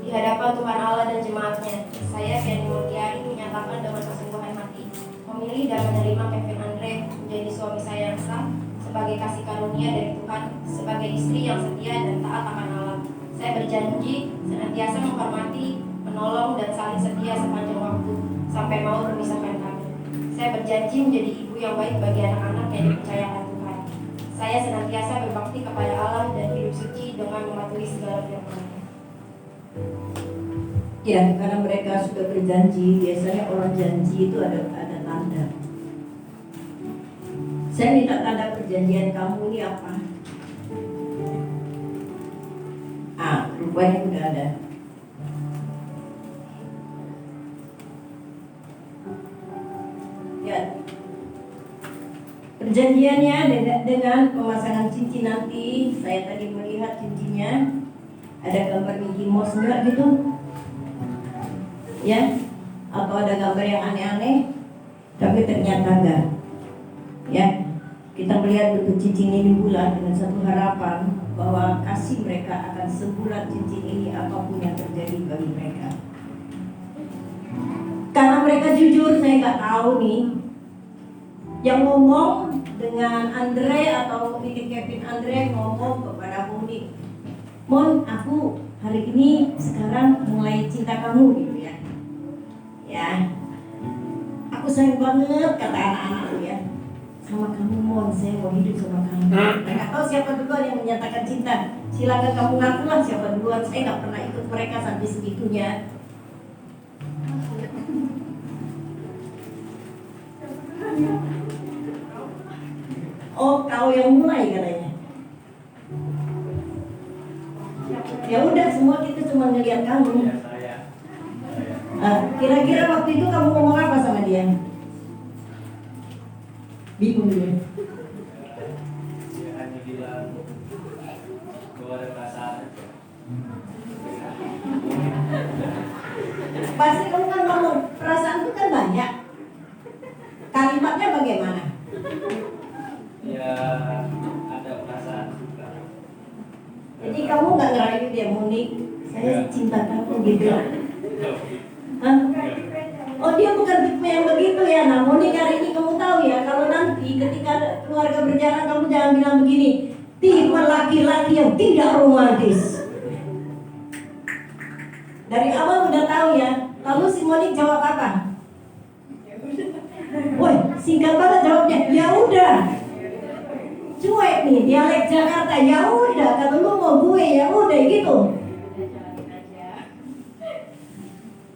Speaker 5: Di hadapan Tuhan Allah dan jemaatnya, saya Tiani Montiari menyatakan dengan kesungguhan hati memilih dan menerima Kevin Andre menjadi suami saya yang sah sebagai kasih karunia dari Tuhan, sebagai istri yang setia dan taat akan Allah. Saya berjanji senantiasa menghormati, menolong, dan saling setia sepanjang waktu sampai maut memisahkan kami. Saya berjanji menjadi ibu yang baik bagi anak-anak yang dipercayakan Tuhan. Saya senantiasa berbakti kepada Allah dan hidup suci dengan mematuhi segala firman-Nya.
Speaker 2: Ya, karena mereka sudah berjanji, biasanya orang janji itu ada tanda. Saya minta tanda perjanjian kamu ini apa? Rupanya udah ada. Ya, perjanjiannya dengan pemasangan cincin nanti. Saya tadi melihat cincinnya, ada gambar Mickey Mouse enggak gitu? Ya, atau ada gambar yang aneh-aneh, tapi ternyata enggak. Ya, kita melihat bentuk cincin ini bulat dengan satu harapan bahwa kasih mereka akan sebulat cincin ini apapun yang terjadi bagi mereka. Karena mereka jujur, saya nggak tahu nih yang ngomong dengan Andre atau ini Kevin Andre ngomong kepada Moni, Mon, aku hari ini sekarang mulai cinta kamu gitu ya. Ya, aku sayang banget kata anak-anakku ya. Sama kamu Mon, saya mau hidup sama kamu. Nggak tahu siapa duluan yang menyatakan cinta. Silakan kamu ngaku lah siapa duluan. Saya nggak pernah ikut mereka sampai segitunya. Oh, kau yang mulai katanya. Ya udah, semua kita cuma ngeliat kamu. Kira-kira waktu itu kamu ngomong apa sama dia? Bingung dia.
Speaker 4: Dia hanya bilang bahwa ada perasaan.
Speaker 2: Pasti kamu kan ngomong, perasaan itu kan banyak. Kalimatnya bagaimana?
Speaker 4: Ya ada perasaan suka.
Speaker 2: Jadi kamu nggak ngerayu dia, Moni, saya cinta kamu gitu. Hah? Oh, dia bukan tipe yang begitu ya. Nah, Moni hari ini kamu tahu ya, kalau nanti ketika keluarga berjalan kamu jangan bilang begini, tipe laki-laki yang tidak romantis. Dari awal udah tahu ya. Kamu si Moni jawab apa? Woi, singkat banget jawabnya. Ya udah. Cuek nih, dialek Jakarta. Ya udah, kalau lu mau gue ya udah gitu.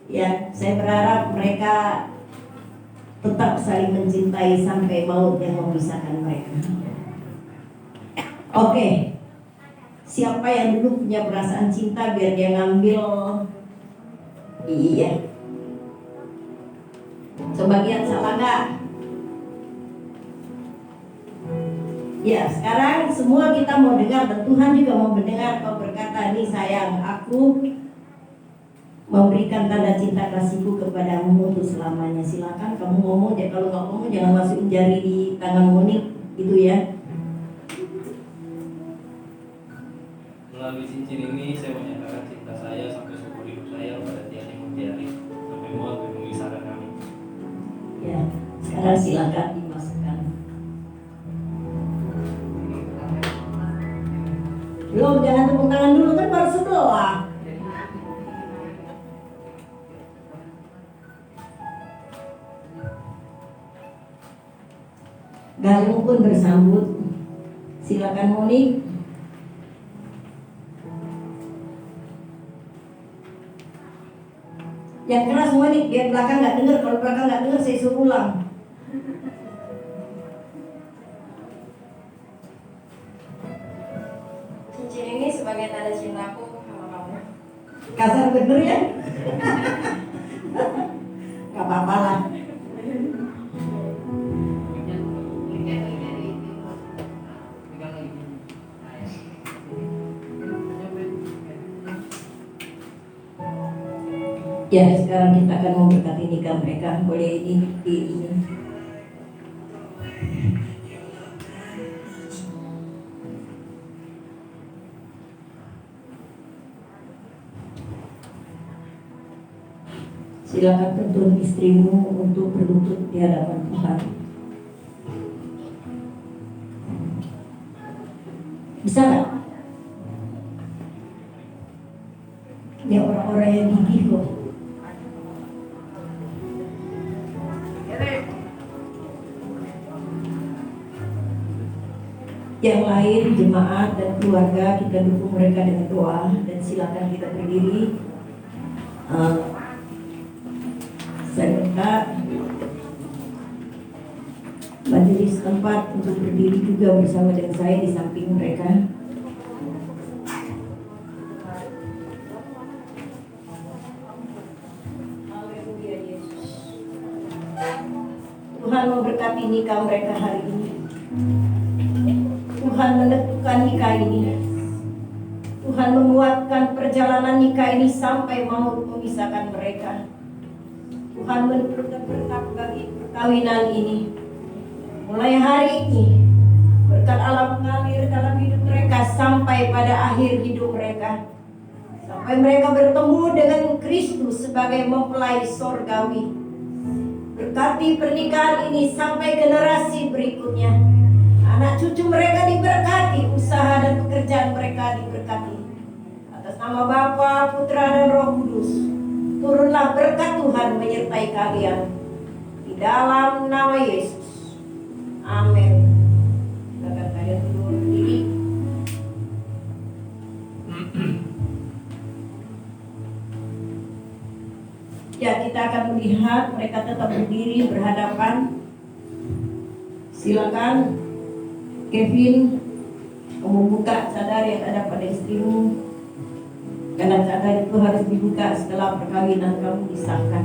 Speaker 2: Ya, saya berharap mereka tetap saling mencintai sampai maut yang memisahkan mereka. Oke. Siapa yang dulu punya perasaan cinta biar dia ngambil. Iya. Sebagian salah nggak? Ya, sekarang semua kita mau dengar dan Tuhan juga mau mendengar kau berkata, nih sayang, aku memberikan tanda cinta kasihku kepadamu untuk selamanya. Silakan kamu ngomong, ya kalau nggak ngomong jangan masukin jari di tangan Monik, gitu ya.
Speaker 4: Melalui cincin ini saya menyatakan cinta saya sampai seumur hidup saya pada Tiani Montiari sampai maut memisahkan kami.
Speaker 2: Ya, sekarang silakan dimasukkan. Belum, jangan tepuk tangan dulu kan baru sebelah. Galung pun bersambut. Silakan Monik. Yang keras Monik, biar belakang nggak dengar. Kalau belakang nggak dengar saya suruh ulang.
Speaker 5: Cincin ini sebagai tanda cintaku sama kamu.
Speaker 2: Kasar bener ya. Gak apa-apa lah. Ya, sekarang kita akan memberkati nikah mereka. Boleh ini. Silakan tuntun istrimu untuk berlutut di hadapan Tuhan. Bisa nggak? Ini orang-orang yang gigih kok. Yang lain, jemaat dan keluarga, kita dukung mereka dengan doa. Dan silakan kita berdiri. Saya minta majelis tempat untuk berdiri juga bersama dengan saya di samping mereka. Haleluya Yesus. Tuhan memberkati nikah mereka hari ini. Tuhan menentukan nikah ini. Tuhan menguatkan perjalanan nikah ini sampai maut memisahkan mereka. Tuhan menurunkan berkat bagi perkawinan ini. Mulai hari ini, berkat Allah mengalir dalam hidup mereka sampai pada akhir hidup mereka. Sampai mereka bertemu dengan Kristus sebagai mempelai sorgawi. Berkati pernikahan ini sampai generasi berikutnya. Anak cucu mereka diberkati, usaha dan pekerjaan mereka diberkati. Atas nama Bapa, Putra dan Roh Kudus, turunlah berkat Tuhan menyertai kalian. Di dalam nama Yesus. Amin. Silakan kalian duduk berdiri. Ya, kita akan melihat mereka tetap berdiri berhadapan. Silakan Kevin, kamu buka cadar yang ada pada istrimu. Karena cadar itu harus dibuka setelah perkawinan kamu disahkan.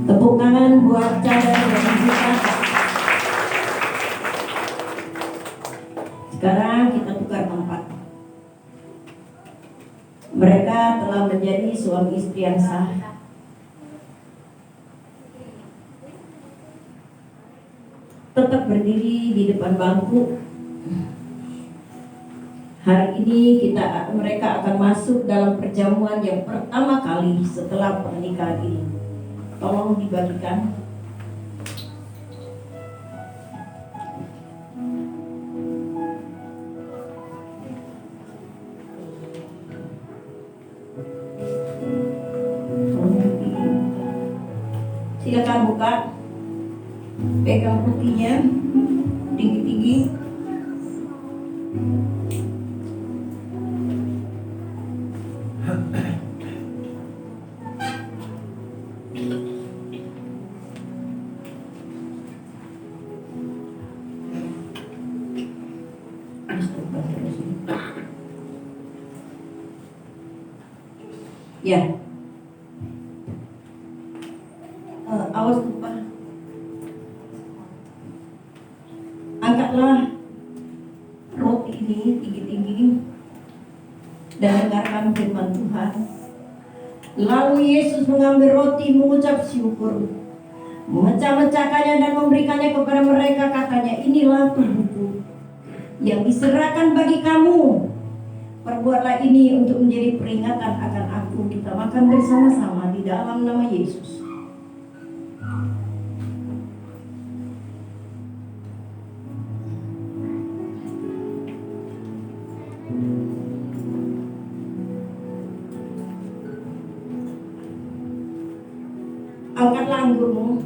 Speaker 2: Tepuk tangan buat cadar yang dibuka. Sekarang kita tukar tempat. Mereka telah menjadi suami istri yang sah. Tetap berdiri di depan bangku. Hari ini mereka akan masuk dalam perjamuan yang pertama kali setelah pernikahan ini. Tolong dibagikan. Silakan buka. Pegang putihnya tinggi-tinggi. Ya. Awas lupa. Angkatlah roti ini tinggi-tinggi dan dengarkan firman Tuhan. Lalu Yesus mengambil roti, mengucap syukur, memecah-mecahkannya dan memberikannya kepada mereka, katanya, inilah tubuhku yang diserahkan bagi kamu. Perbuatlah ini untuk menjadi peringatan akan aku. Kita makan bersama-sama di dalam nama Yesus. Angkatlah anggurmu.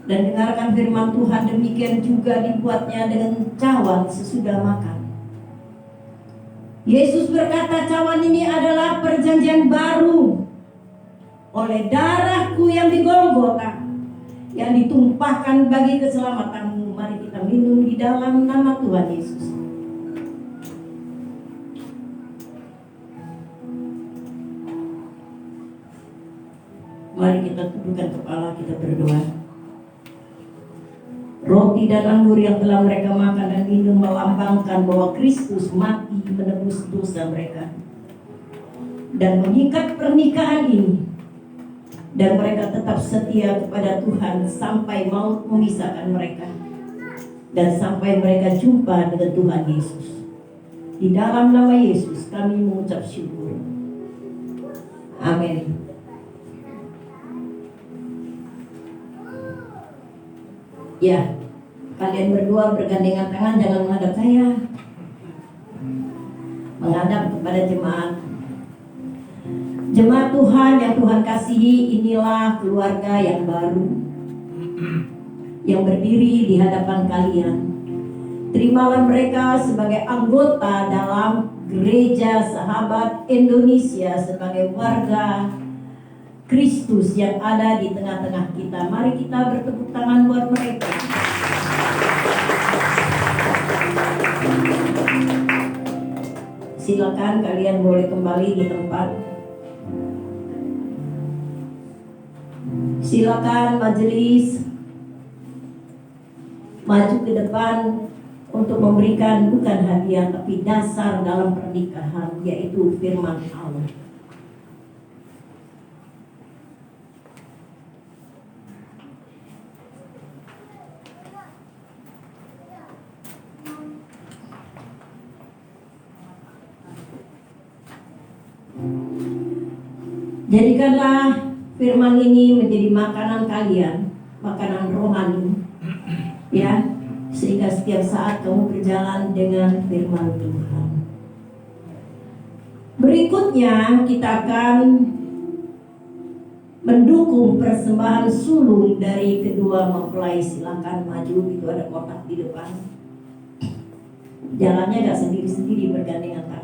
Speaker 2: Dan dengarkan firman Tuhan, demikian juga dibuatnya dengan cawan sesudah makan. Yesus berkata, cawan ini adalah perjanjian baru oleh darahku yang di Golgota, yang ditumpahkan bagi keselamatanmu. Mari kita minum di dalam nama Tuhan Yesus. Mari kita tundukkan kepala, kita berdoa. Roti dan anggur yang telah mereka makan dan minum melambangkan bahwa Kristus mati menebus dosa mereka dan mengikat pernikahan ini, dan mereka tetap setia kepada Tuhan sampai maut memisahkan mereka dan sampai mereka jumpa dengan Tuhan Yesus. Di dalam nama Yesus kami mengucap syukur. Amin. Ya, kalian berdua bergandengan tangan, jangan menghadap saya, menghadap kepada jemaat. Jemaat Tuhan yang Tuhan kasihi, inilah keluarga yang baru yang berdiri di hadapan kalian. Terimalah mereka sebagai anggota dalam Gereja Sahabat Indonesia, sebagai warga Kristus yang ada di tengah-tengah kita. Mari kita bertepuk tangan buat mereka. Silakan kalian boleh kembali di tempat. Silakan majelis maju ke depan untuk memberikan bukan hadiah tapi dasar dalam pernikahan, yaitu firman Allah. Jadikanlah firman ini menjadi makanan kalian, makanan rohani, ya, sehingga setiap saat kamu berjalan dengan firman Tuhan. Berikutnya kita akan mendukung persembahan sulung dari kedua mempelai. Silakan maju, itu ada kotak di depan. Jalannya gak sendiri-sendiri, bergandengan tangan.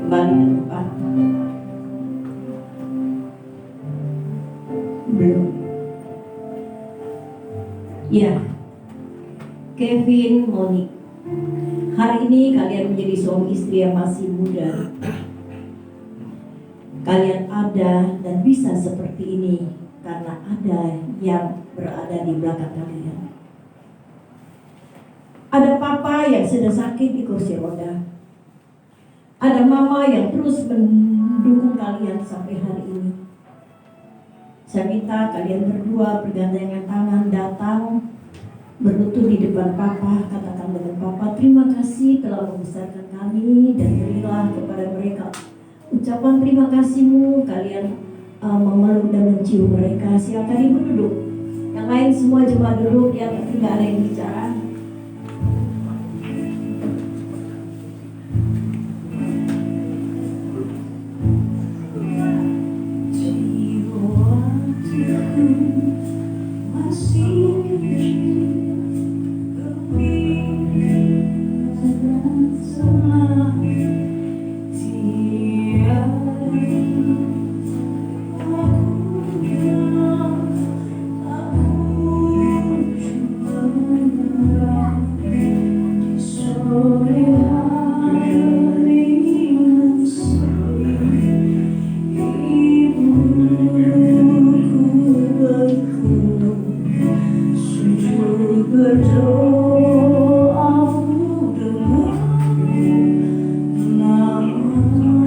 Speaker 2: Kembali ke tempat. Belum. Ya, Kevin, Monique, hari ini kalian menjadi suami istri yang masih muda. Kalian ada dan bisa seperti ini karena ada yang berada di belakang kalian. Ada papa yang sedang sakit di kursi roda. Ada mama yang terus mendukung kalian sampai hari ini. Saya minta kalian berdua bergandengan tangan datang, berlutut di depan papa, katakan dengan papa, terima kasih telah membesarkan kami, dan berilah kepada mereka ucapan terima kasihmu. Kalian memeluk dan mencium mereka. Silakan ibu duduk. Yang lain semua jemaat duduk, ya, tapi nggak ada yang bicara.
Speaker 1: Berdoa dengan nama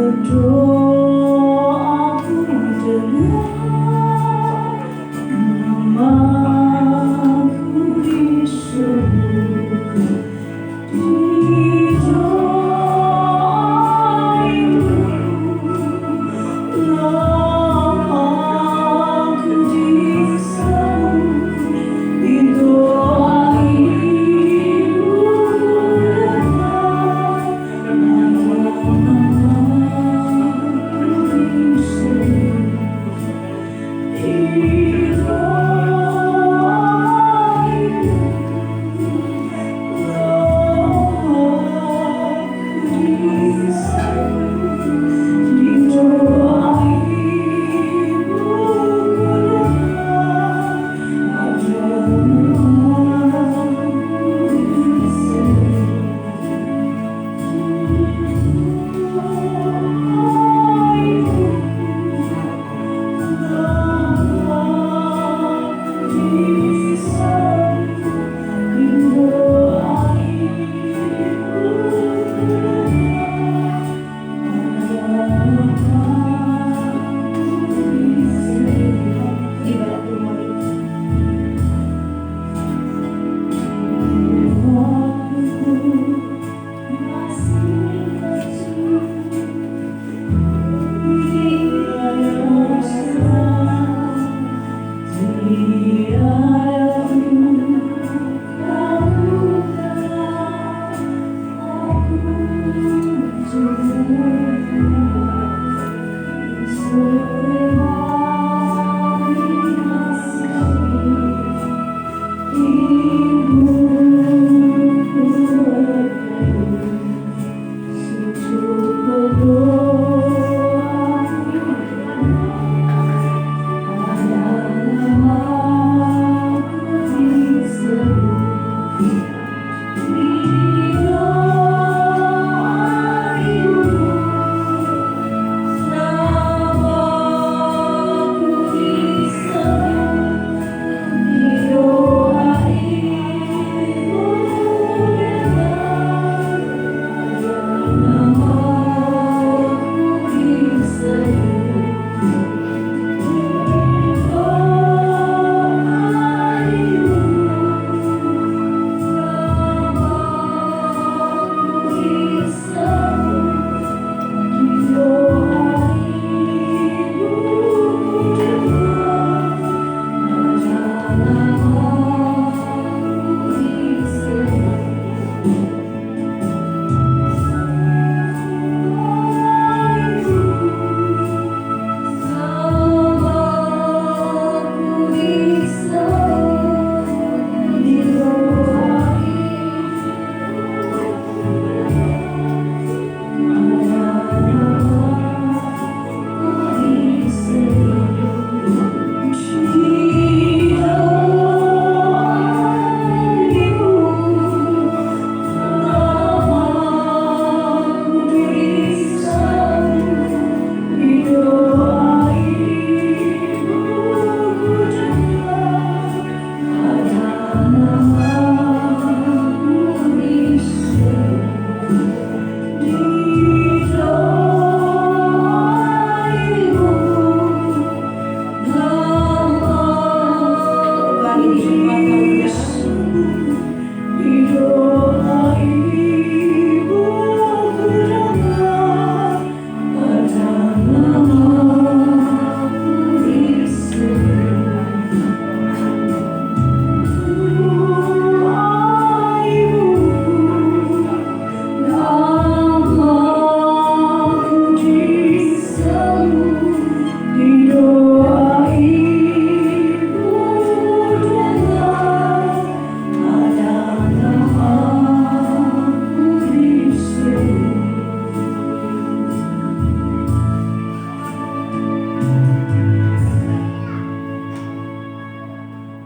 Speaker 1: berdoaku dengar, namaku disebut di doa-Mu, namaku disebut di doa-Mu dengar,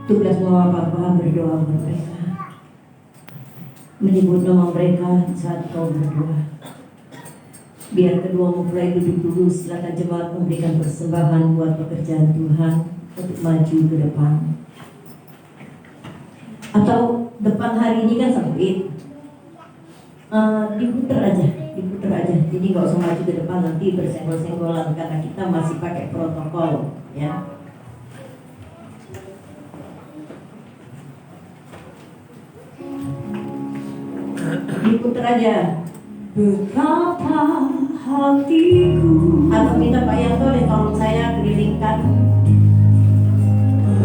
Speaker 2: Tugas Mama Papa berdoa untuk mereka, menyebut nama mereka saat kau berdoa. Biar kedua mempelai duduk dulu, silakan jemaat memberikan persembahan buat pekerjaan Tuhan untuk maju ke depan. Atau depan hari ini kan sempit, diputar aja. diputer aja, jadi nggak usah maju ke depan nanti bersenggol-senggolan karena kita masih pakai protokol ya. Diputer aja.
Speaker 1: Betapa hatiku
Speaker 2: Atau minta Pak Yanto deh tolong saya kelilingkan.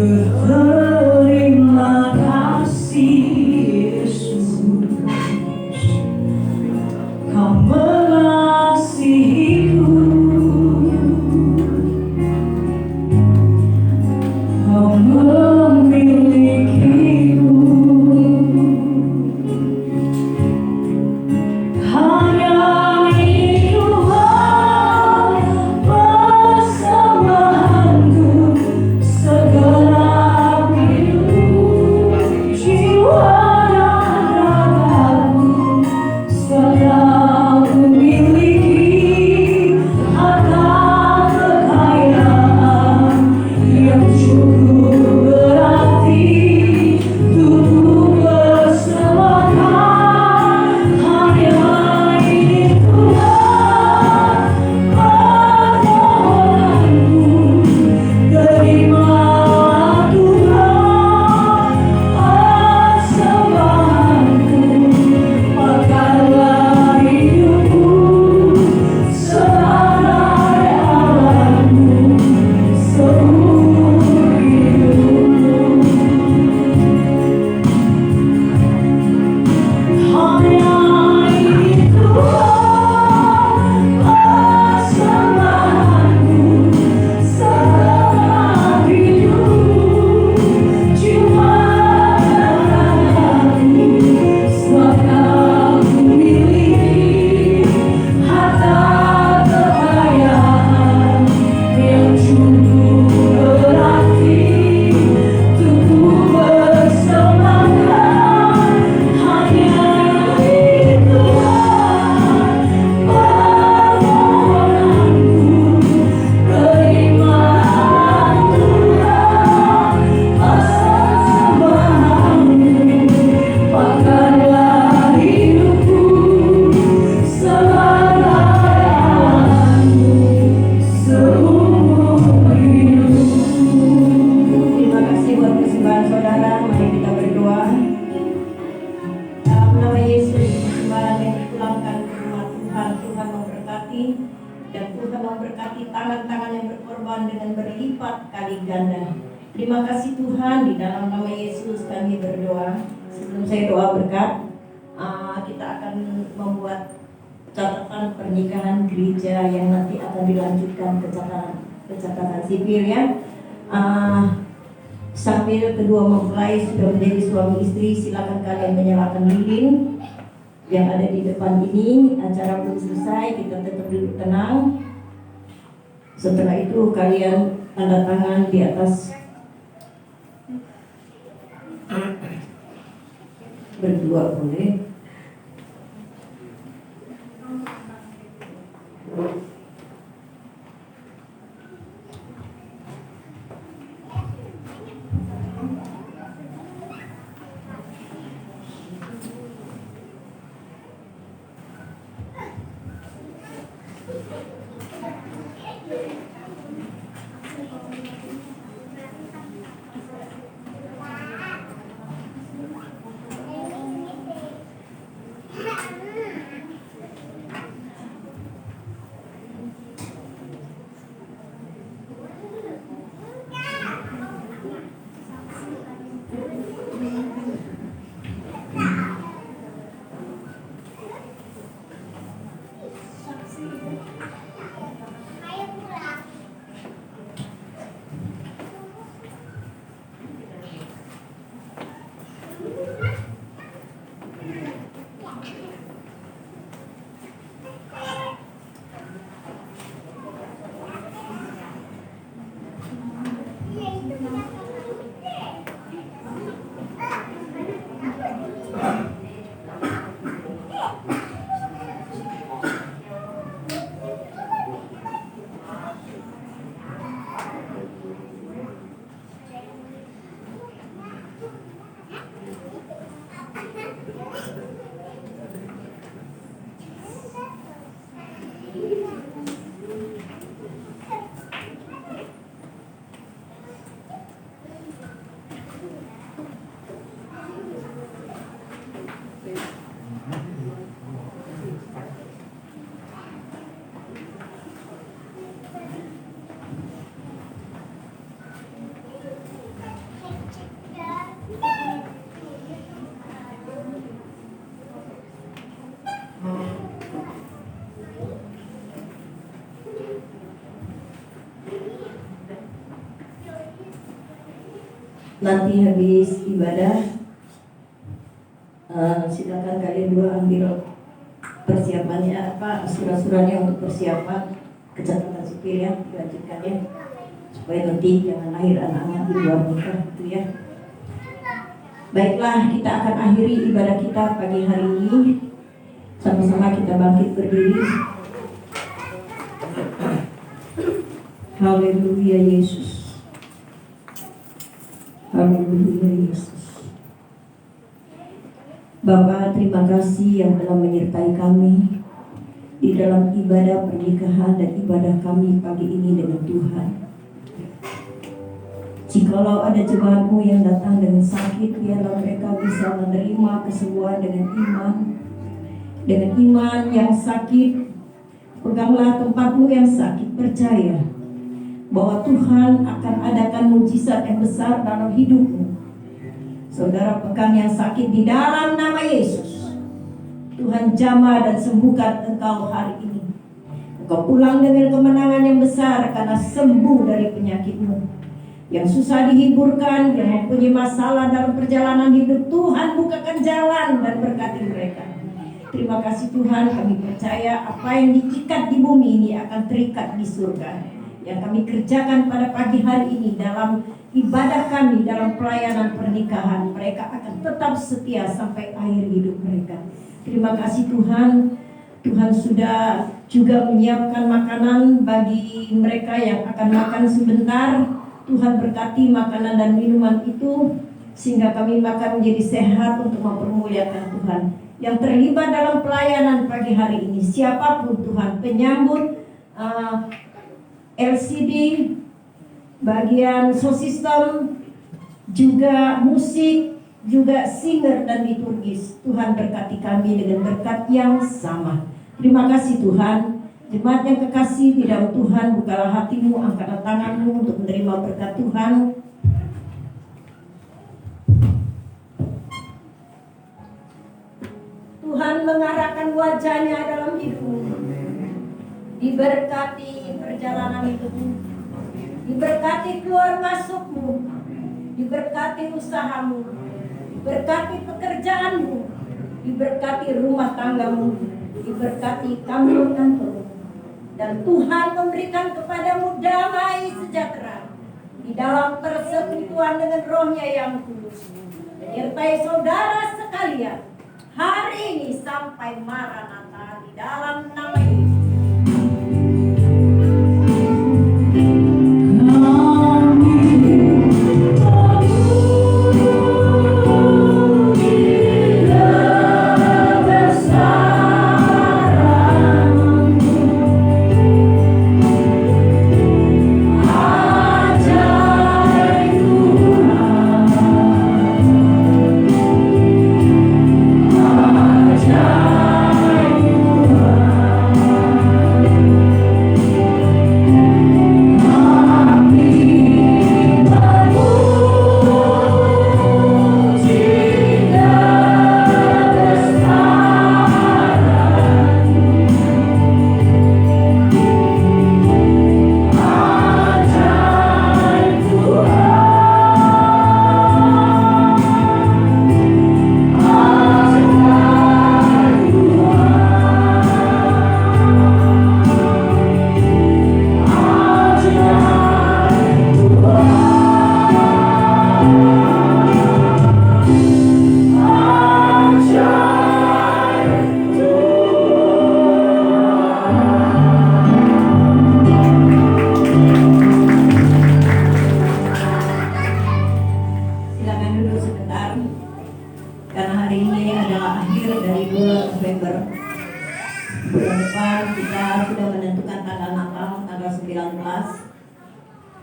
Speaker 1: berterima kasih Yesus, Kau mengasihiku, Kau memilikiku. Hanya ini Tuhan persembahanku, segenap hidup, jiwa dan ragaku, segala ku miliki, harta kekayaan yang cukup berarti untuk bersemakan. Hanya ini Tuhan permohonanku, terimalah Tuhan persembahanku, pakailah hidupku sebagai alatmu seumur hidupku. Hanya ini Tuhan persembahanku, segenap hidup, jiwa dan ragaku, segala ku miliki, harta kekayaan yang cukup berarti untuk bersemakan. Hanya ini Tuhan permohonanku, terimalah Tuhan persembahanku, pakailah hidupku sebagai alatmu seumur hidupku.
Speaker 2: Terima kasih buat persembahan saudara. Mari kita berdoa. Dalam nama Yesus, persembahan yang dipulangkan ke rumah Tuhan, Tuhan memberkati, dan Tuhan memberkati tangan-tangan yang berkorban dengan berlipat kali ganda. Terima kasih Tuhan, di dalam nama Yesus kami berdoa. Sebelum saya doa berkat, kita akan membuat catatan pernikahan gereja yang nanti akan dilanjutkan ke catatan sipil ya. Sambil kedua mempelai sudah menjadi suami istri, silakan kalian menyalakan lilin yang ada di depan ini. Acara belum selesai, kita tetap duduk tenang. Setelah itu kalian tanda tangan di atas berdua boleh. nanti habis ibadah silakan kalian dua ambil persiapannya apa, surat-suratnya untuk persiapan kecatatan sipil ya, dilanjutkan ya, supaya nanti jangan lahir anak-anak di luar nikah gitu ya. Baiklah, kita akan akhiri ibadah kita pagi hari ini. Sama-sama kita bangkit berdiri. Haleluya Yesus. Haleluya Yesus. Bapa, terima kasih yang telah menyertai kami di dalam ibadah pernikahan dan ibadah kami pagi ini dengan Tuhan. Jikalau ada jemaat-Mu yang datang dengan sakit, biarlah mereka bisa menerima kesembuhan dengan iman. Dengan iman yang sakit, peganglah tempat-Mu yang sakit, percaya bahwa Tuhan akan adakan mujizat yang besar dalam hidup-Mu. Saudara pegang yang sakit di dalam nama Yesus. Tuhan jamah dan sembuhkan engkau hari ini. Engkau pulang dengan kemenangan yang besar karena sembuh dari penyakitmu. Yang susah dihiburkan, yang mempunyai masalah dalam perjalanan hidup, Tuhan bukakan jalan dan berkati mereka. Terima kasih Tuhan, kami percaya apa yang diikat di bumi ini akan terikat di surga. Yang kami kerjakan pada pagi hari ini dalam ibadah kami, dalam pelayanan pernikahan, mereka akan tetap setia sampai akhir hidup mereka. Terima kasih Tuhan. Tuhan sudah juga menyiapkan makanan bagi mereka yang akan makan sebentar. Tuhan berkati makanan dan minuman itu sehingga kami makan menjadi sehat untuk mempermuliakan Tuhan. Yang terlibat dalam pelayanan pagi hari ini, siapapun Tuhan, penyambut, LCD, bagian sound system, juga musik, juga singer dan liturgis. Tuhan berkati kami dengan berkat yang sama. Terima kasih Tuhan. Jemaat yang kekasih di dalam Tuhan, bukalah hatimu, angkatlah tanganmu untuk menerima berkat Tuhan. Tuhan mengarahkan wajahnya dalam hidupmu. Diberkati perjalanan hidupmu. Diberkati keluar masukmu. Diberkati usahamu. Diberkati pekerjaanmu. Diberkati rumah tanggamu. Diberkati kantor-kantormu. Dan Tuhan memberikan kepadamu damai sejahtera di dalam persekutuan dengan Roh-Nya yang kudus. Menyertai saudara sekalian hari ini sampai Maranatha di dalam nama Yesus.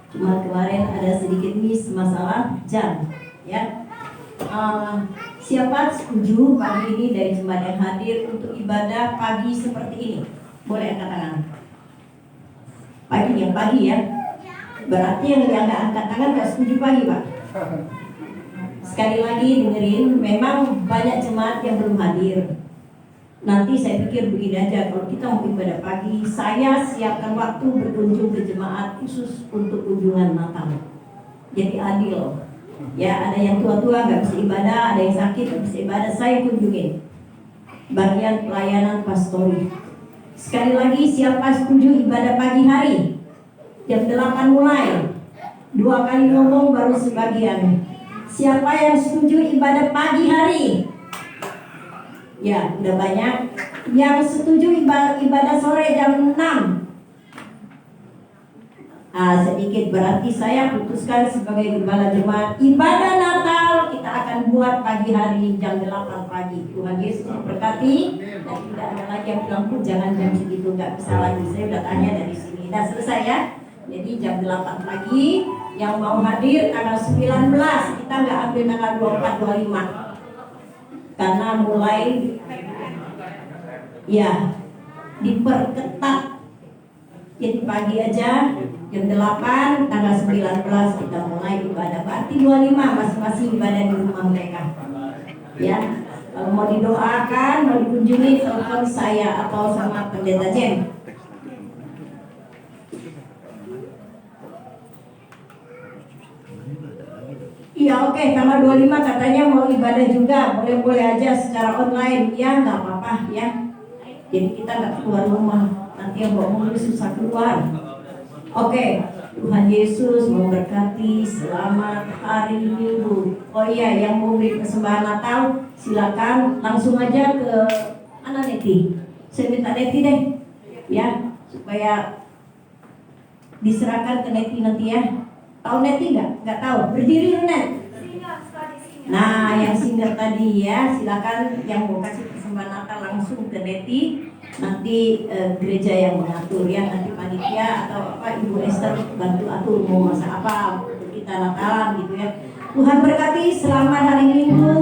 Speaker 2: Cuma kemarin ada sedikit miss masalah jam, ya. Siapa setuju pagi ini dari jemaat yang hadir untuk ibadah pagi seperti ini? Boleh angkat tangan. Pagi ya. Berarti yang nggak angkat tangan nggak setuju pagi, Pak. Sekali lagi dengerin, memang banyak jemaat yang belum hadir. Nanti saya pikir begini aja, kalau kita mau ibadah pagi, saya siapkan waktu berkunjung ke jemaat khusus untuk kunjungan Natal. Jadi adil. Ya, ada yang tua-tua nggak bisa ibadah, ada yang sakit nggak bisa ibadah, saya kunjungin. Bagian pelayanan pastori. Sekali lagi, siapa setuju ibadah pagi hari? Jam 8 mulai. 2 kali ngomong baru sebagian. Siapa yang setuju ibadah pagi hari? Ya, udah banyak. Yang setuju ibadah sore jam 6. Sedikit, berarti saya putuskan sebagai gembala jemaat, ibadah Natal kita akan buat pagi hari jam 8 pagi. Tuhan Yesus memberkati. Dan tidak ada lagi yang bilang, jangan jam segitu, nggak bisa lagi. Saya udah tanya dari sini. Udah selesai ya. Jadi jam 8 pagi. Yang mau hadir tanggal 19, kita nggak ambil tanggal 24, 25. Karena mulai ya diperketat. Jadi pagi aja jam 8 tanggal 19 kita mulai ibadah. Berarti 25 masing-masing ibadah di rumah mereka. Ya, kalau mau didoakan, mau dikunjungi, telepon saya atau sama pendeta Jen. Iya, oke, tanggal 25 katanya mau ibadah juga, boleh-boleh aja secara online. Ya, nggak apa-apa ya. Jadi kita nggak keluar rumah, nanti yang bawa mobil susah keluar. Oke, Tuhan Yesus memberkati. Selamat hari Minggu. Oh iya, yang mau beri persembahan Natal silakan langsung aja ke mana Neti. Saya minta Neti deh, ya, supaya diserahkan ke Neti nanti ya. Tahu Neti nggak? Nggak tahu. Berdiri Net. Nah, yang singer tadi ya, silakan yang mau kasih persembahan Natal langsung ke Neti. Nanti gereja yang mengatur ya, nanti panitia atau apa Ibu Esther bantu atur mau masak apa untuk kita Natalan gitu ya. Tuhan berkati, selamat hari Minggu.